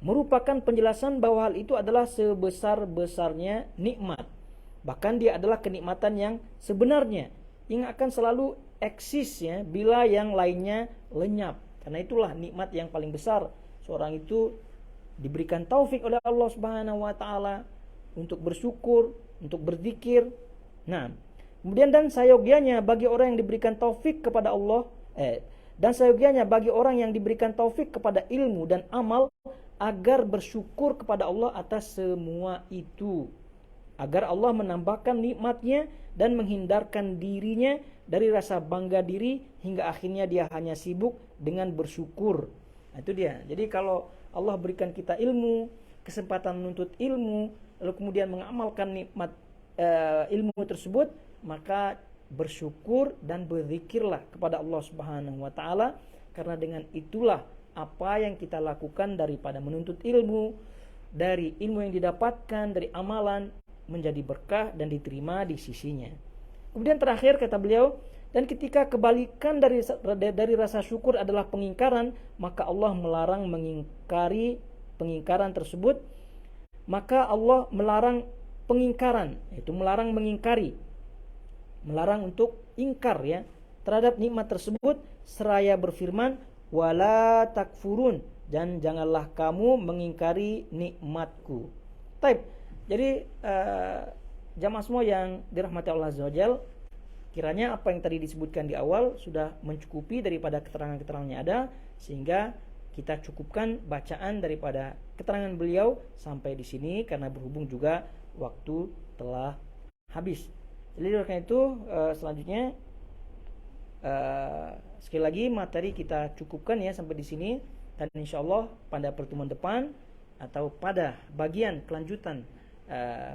merupakan penjelasan bahwa hal itu adalah sebesar-besarnya nikmat. Bahkan dia adalah kenikmatan yang sebenarnya, yang akan selalu eksis ya bila yang lainnya lenyap. Karena itulah nikmat yang paling besar. Seorang itu diberikan taufik oleh Allah Subhanahu wa taala untuk bersyukur, untuk berzikir. Nah, kemudian dan sayogianya bagi orang yang diberikan taufik kepada Allah dan sayogianya bagi orang yang diberikan taufik kepada ilmu dan amal agar bersyukur kepada Allah atas semua itu, agar Allah menambahkan nikmatnya dan menghindarkan dirinya dari rasa bangga diri hingga akhirnya dia hanya sibuk dengan bersyukur. Nah, itu dia. Jadi kalau Allah berikan kita ilmu, kesempatan menuntut ilmu, lalu kemudian mengamalkan nikmat ilmu tersebut, maka bersyukur dan berzikirlah kepada Allah Subhanahu wa taala, karena dengan itulah apa yang kita lakukan daripada menuntut ilmu, dari ilmu yang didapatkan dari amalan, menjadi berkah dan diterima di sisinya. Kemudian terakhir kata beliau, dan ketika kebalikan dari rasa syukur adalah pengingkaran, maka Allah melarang mengingkari pengingkaran tersebut. Maka Allah melarang pengingkaran, yaitu melarang mengingkari, melarang untuk ingkar ya terhadap nikmat tersebut, seraya berfirman, wala takfurun, dan janganlah kamu mengingkari nikmatku. Taib. Jadi jamaah semua yang dirahmati Allah Azza wa Jalla, kiranya apa yang tadi disebutkan di awal sudah mencukupi daripada keterangan-keterangan yang ada, sehingga kita cukupkan bacaan daripada keterangan beliau sampai di sini karena berhubung juga waktu telah habis. Jadi oleh karena itu selanjutnya sekali lagi materi kita cukupkan ya sampai di sini, dan insyaallah pada pertemuan depan atau pada bagian kelanjutan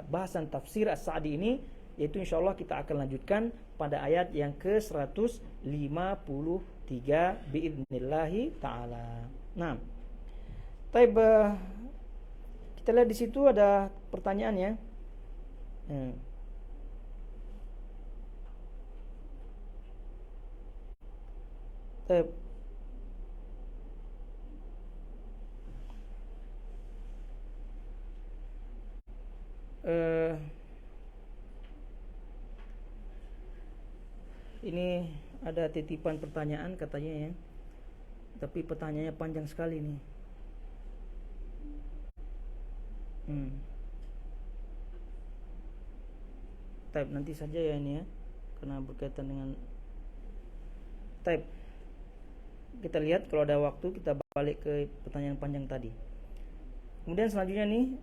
bahasan tafsir As-Sa'di ini, yaitu insyaallah kita akan lanjutkan pada ayat yang ke-153 biidznillah taala. Nah, taib, kita lihat di situ ada pertanyaan ya. Taib. Ini ada titipan pertanyaan katanya ya. Tapi pertanyaannya panjang sekali nih. Type nanti saja ya ini ya, karena berkaitan dengan type. Kita lihat kalau ada waktu kita balik ke pertanyaan panjang tadi. Kemudian selanjutnya nih,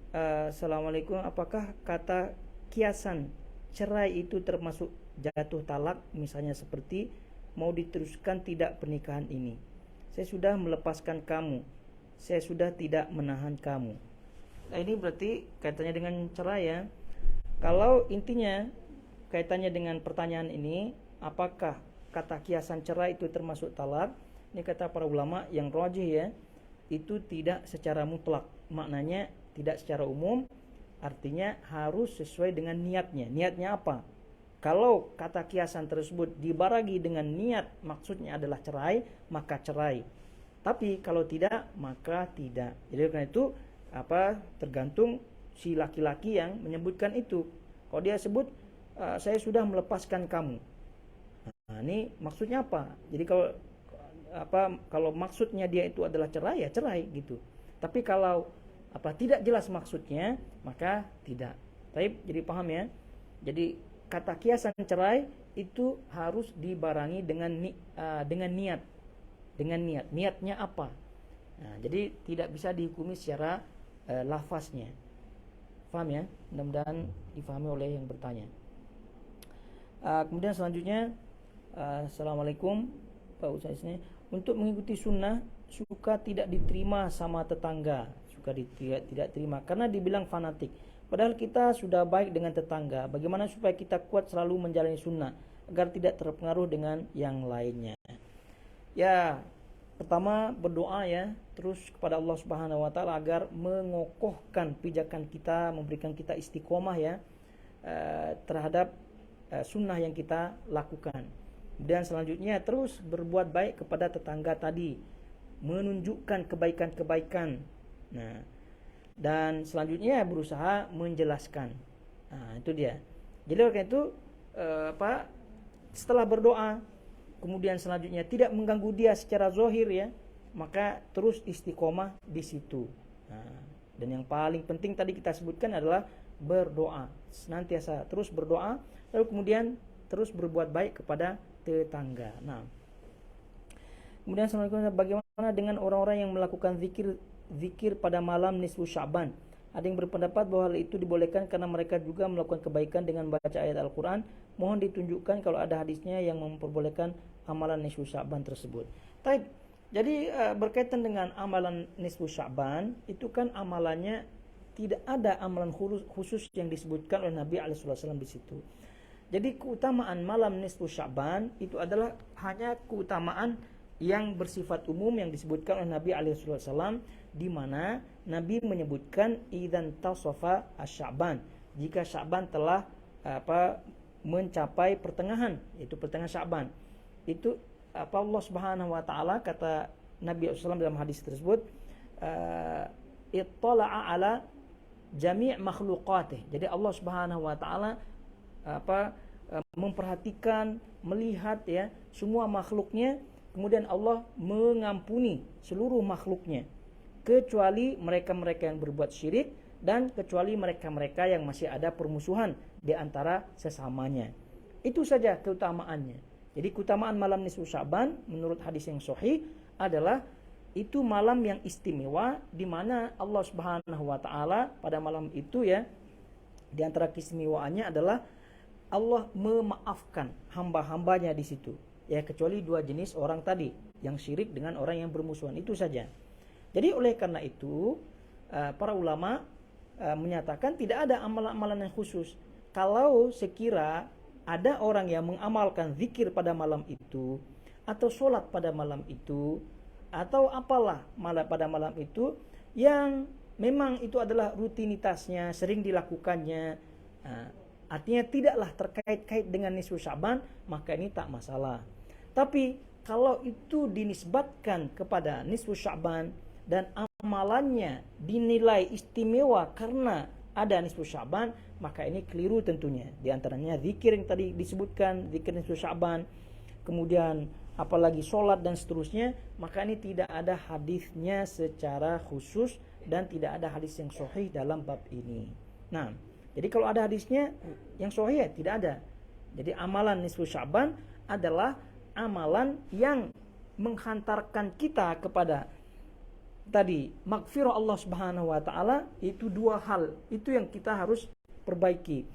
Assalamualaikum, apakah kata kiasan cerai itu termasuk jatuh talak, misalnya seperti mau diteruskan tidak pernikahan ini, saya sudah melepaskan kamu, saya sudah tidak menahan kamu. Nah ini berarti kaitannya dengan cerai ya. Kalau intinya kaitannya dengan pertanyaan ini, apakah kata kiasan cerai itu termasuk talak, ini kata para ulama yang rajih ya, itu tidak secara mutlak, maknanya tidak secara umum, artinya harus sesuai dengan niatnya. Niatnya apa? Kalau kata kiasan tersebut dibarengi dengan niat maksudnya adalah cerai, maka cerai. Tapi kalau tidak, maka tidak. Jadi karena itu tergantung si laki-laki yang menyebutkan itu. Kalau dia sebut saya sudah melepaskan kamu, nah ini maksudnya apa? Jadi kalau maksudnya dia itu adalah cerai, ya cerai gitu. Tapi kalau tidak jelas maksudnya, maka tidak. Jadi paham ya? Jadi kata kiasan cerai itu harus dibarengi dengan niat. Dengan niat. Niatnya apa? Nah, jadi tidak bisa dihukumi secara lafaznya. Paham ya? Mudah-mudahan difahami oleh yang bertanya. Kemudian selanjutnya, Assalamualaikum Pak Ustaz, ini untuk mengikuti sunnah suka tidak diterima sama tetangga, tidak terima karena dibilang fanatik. Padahal kita sudah baik dengan tetangga. Bagaimana supaya kita kuat selalu menjalani sunnah agar tidak terpengaruh dengan yang lainnya? Ya, pertama berdoa ya, terus kepada Allah Subhanahu wa taala agar mengokohkan pijakan kita, memberikan kita istiqomah ya terhadap sunnah yang kita lakukan. Dan selanjutnya terus berbuat baik kepada tetangga tadi, menunjukkan kebaikan-kebaikan. Nah, dan selanjutnya berusaha menjelaskan. Nah, itu dia. Jadi oleh itu setelah berdoa, kemudian selanjutnya tidak mengganggu dia secara zahir ya, maka terus istiqomah di situ. Nah, dan yang paling penting tadi kita sebutkan adalah berdoa, senantiasa terus berdoa, lalu kemudian terus berbuat baik kepada tetangga. Nah, kemudian bagaimana dengan orang-orang yang melakukan zikir pada malam nisfu Sya'ban? Ada yang berpendapat bahwa hal itu dibolehkan karena mereka juga melakukan kebaikan dengan baca ayat Al-Quran. Mohon ditunjukkan kalau ada hadisnya yang memperbolehkan amalan nisfu Sya'ban tersebut. Jadi berkaitan dengan amalan nisfu Sya'ban, itu kan amalannya tidak ada amalan khusus yang disebutkan oleh Nabi SAW di situ. Jadi keutamaan malam nisfu Sya'ban itu adalah hanya keutamaan yang bersifat umum yang disebutkan oleh Nabi SAW, di mana Nabi menyebutkan idzan tasafa asy-Sya'ban, jika Sya'ban telah mencapai pertengahan, yaitu pertengahan Sya'ban. Itu Allah Subhanahu wa taala, kata Nabi SAW dalam hadis tersebut, ittala'a ala jami' makhluqatih. Jadi Allah Subhanahu wa taala memperhatikan, melihat ya semua makhluknya, kemudian Allah mengampuni seluruh makhluknya. kecuali mereka-mereka yang berbuat syirik dan kecuali mereka-mereka yang masih ada permusuhan di antara sesamanya. Itu saja keutamaannya. Jadi keutamaan malam nisfu Sya'ban menurut hadis yang sahih adalah itu malam yang istimewa di mana Allah Subhanahu wa taala pada malam itu ya, di antara keistimewaannya adalah Allah memaafkan hamba-hambanya di situ. Ya, kecuali dua jenis orang tadi, yang syirik dengan orang yang bermusuhan, itu saja. Jadi oleh karena itu para ulama menyatakan tidak ada amalan-amalan yang khusus. Kalau sekira ada orang yang mengamalkan zikir pada malam itu, atau sholat pada malam itu, atau apalah pada malam itu, yang memang itu adalah rutinitasnya, sering dilakukannya, artinya tidaklah terkait-kait dengan nisfu Sya'ban, maka ini tak masalah. Tapi kalau itu dinisbatkan kepada nisfu Sya'ban dan amalannya dinilai istimewa karena ada nisfu Sya'ban, maka ini keliru tentunya. Di antaranya zikir yang tadi disebutkan, zikir nisfu Sya'ban, kemudian apalagi sholat dan seterusnya, maka ini tidak ada hadisnya secara khusus dan tidak ada hadis yang sahih dalam bab ini. Nah, jadi kalau ada hadisnya yang sahih ya tidak ada. Jadi amalan nisfu Sya'ban adalah amalan yang menghantarkan kita kepada tadi maghfirah Allah Subhanahu wa taala. Itu dua hal, itu yang kita harus perbaiki.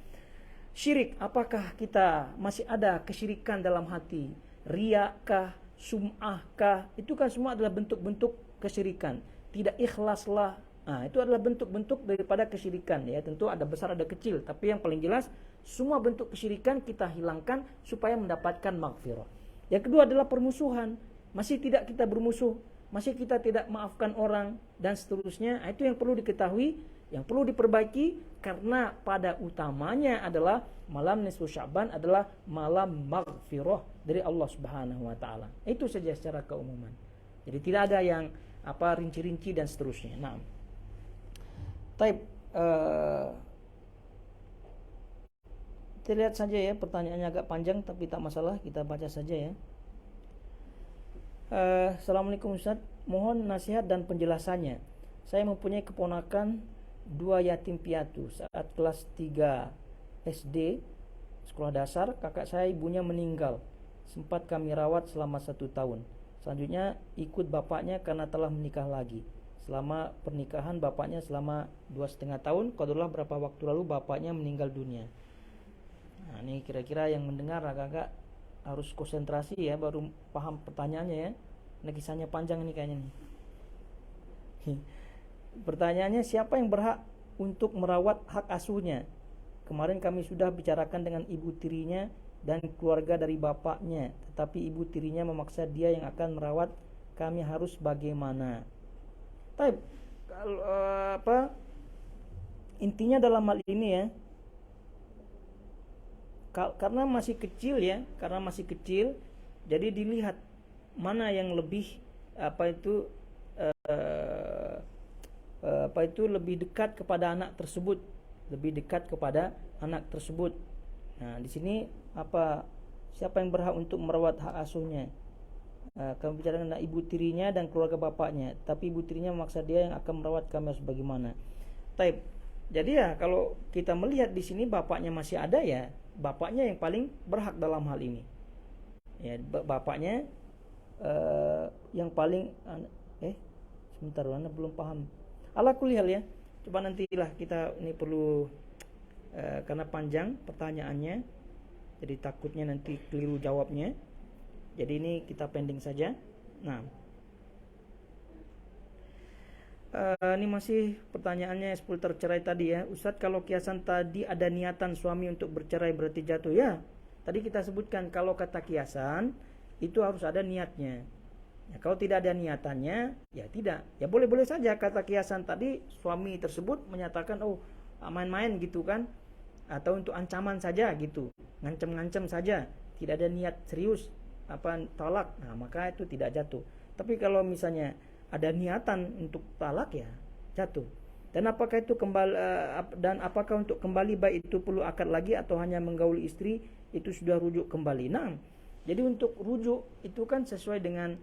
Syirik, apakah kita masih ada kesyirikan dalam hati? Riyakah, sum'ahkah? Itu kan semua adalah bentuk-bentuk kesyirikan. Tidak ikhlaslah, itu adalah bentuk-bentuk daripada kesyirikan ya. Tentu ada besar ada kecil, tapi yang paling jelas semua bentuk kesyirikan kita hilangkan supaya mendapatkan maghfirah. Yang kedua adalah permusuhan. Masih tidak kita bermusuh, masih kita tidak maafkan orang dan seterusnya. Itu yang perlu diketahui, yang perlu diperbaiki, karena pada utamanya adalah malam nisfu Sya'ban adalah malam maghfirah dari Allah Subhanahu wa taala. Itu saja secara keumuman. Jadi tidak ada yang rinci-rinci dan seterusnya. Nah, kita lihat saja ya, pertanyaannya agak panjang tapi tak masalah, kita baca saja ya. Assalamualaikum Ustaz, mohon nasihat dan penjelasannya. Saya mempunyai keponakan 2 yatim piatu. Saat kelas 3 SD sekolah dasar, kakak saya ibunya meninggal. Sempat kami rawat selama 1 tahun. Selanjutnya ikut bapaknya karena telah menikah lagi. Selama pernikahan bapaknya selama 2,5 tahun. Qadarullah berapa waktu lalu bapaknya meninggal dunia. Nah, ini kira-kira yang mendengar agak-agak harus konsentrasi ya, baru paham pertanyaannya ya. Nah, kisahnya panjang ini kayaknya nih. Pertanyaannya, siapa yang berhak untuk merawat hak asuhnya? Kemarin kami sudah bicarakan dengan ibu tirinya dan keluarga dari bapaknya, tetapi ibu tirinya memaksa dia yang akan merawat. Kami harus bagaimana? Intinya dalam hal ini ya, karena masih kecil ya, jadi dilihat mana yang lebih lebih dekat kepada anak tersebut, Nah, di sini siapa yang berhak untuk merawat hak asuhnya? Kami bicara dengan ibu tirinya dan keluarga bapaknya, tapi ibu tirinya memaksa dia yang akan merawat. Kami harus bagaimana? Jadi ya, kalau kita melihat di sini bapaknya masih ada ya, bapaknya yang paling berhak dalam hal ini. Ya, bapaknya yang paling sebentar, Anda belum paham. Ala kulli hal ya. Coba nantilah kita, ini perlu karena panjang pertanyaannya, jadi takutnya nanti keliru jawabnya. Jadi ini kita pending saja. Nah, ini masih pertanyaannya seputar cerai tadi ya. Ustadz, kalau kiasan tadi ada niatan suami untuk bercerai berarti jatuh ya? Tadi kita sebutkan kalau kata kiasan itu harus ada niatnya. Ya, kalau tidak ada niatannya ya tidak. Ya boleh-boleh saja kata kiasan tadi suami tersebut menyatakan main-main gitu kan, atau untuk ancaman saja gitu, ngancam-ngancam saja, tidak ada niat serius talak, nah maka itu tidak jatuh. Tapi kalau misalnya ada niatan untuk talak ya jatuh. Dan apakah itu apakah untuk kembali baik itu perlu akad lagi atau hanya menggauli istri itu sudah rujuk kembali? Nah, jadi untuk rujuk itu kan sesuai dengan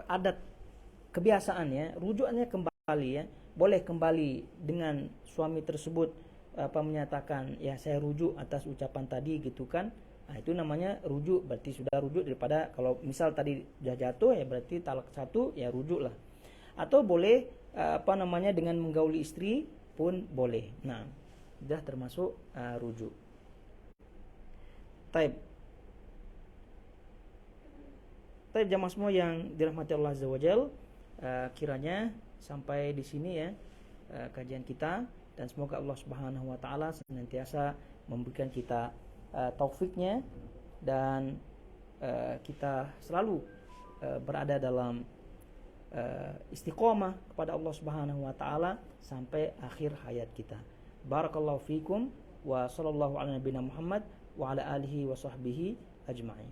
adat kebiasaan ya, rujuknya kembali ya, boleh kembali dengan suami tersebut menyatakan ya saya rujuk atas ucapan tadi gitu kan. Nah, itu namanya rujuk, berarti sudah rujuk daripada kalau misal tadi sudah jatuh ya berarti talak satu ya rujuk lah. Atau boleh dengan menggauli istri pun boleh. Nah, sudah termasuk rujuk. Taib jamaah semua yang dirahmati Allah Azza wa Jal, kiranya sampai di sini ya kajian kita, dan semoga Allah Subhanahu wa taala senantiasa memberikan kita taufiknya dan kita selalu berada dalam istiqomah kepada Allah Subhanahu wa taala sampai akhir hayat kita. Barakallahu fikum wa sallallahu ala nabiyina Muhammad wa ala alihi wa sahbihi ajma'in.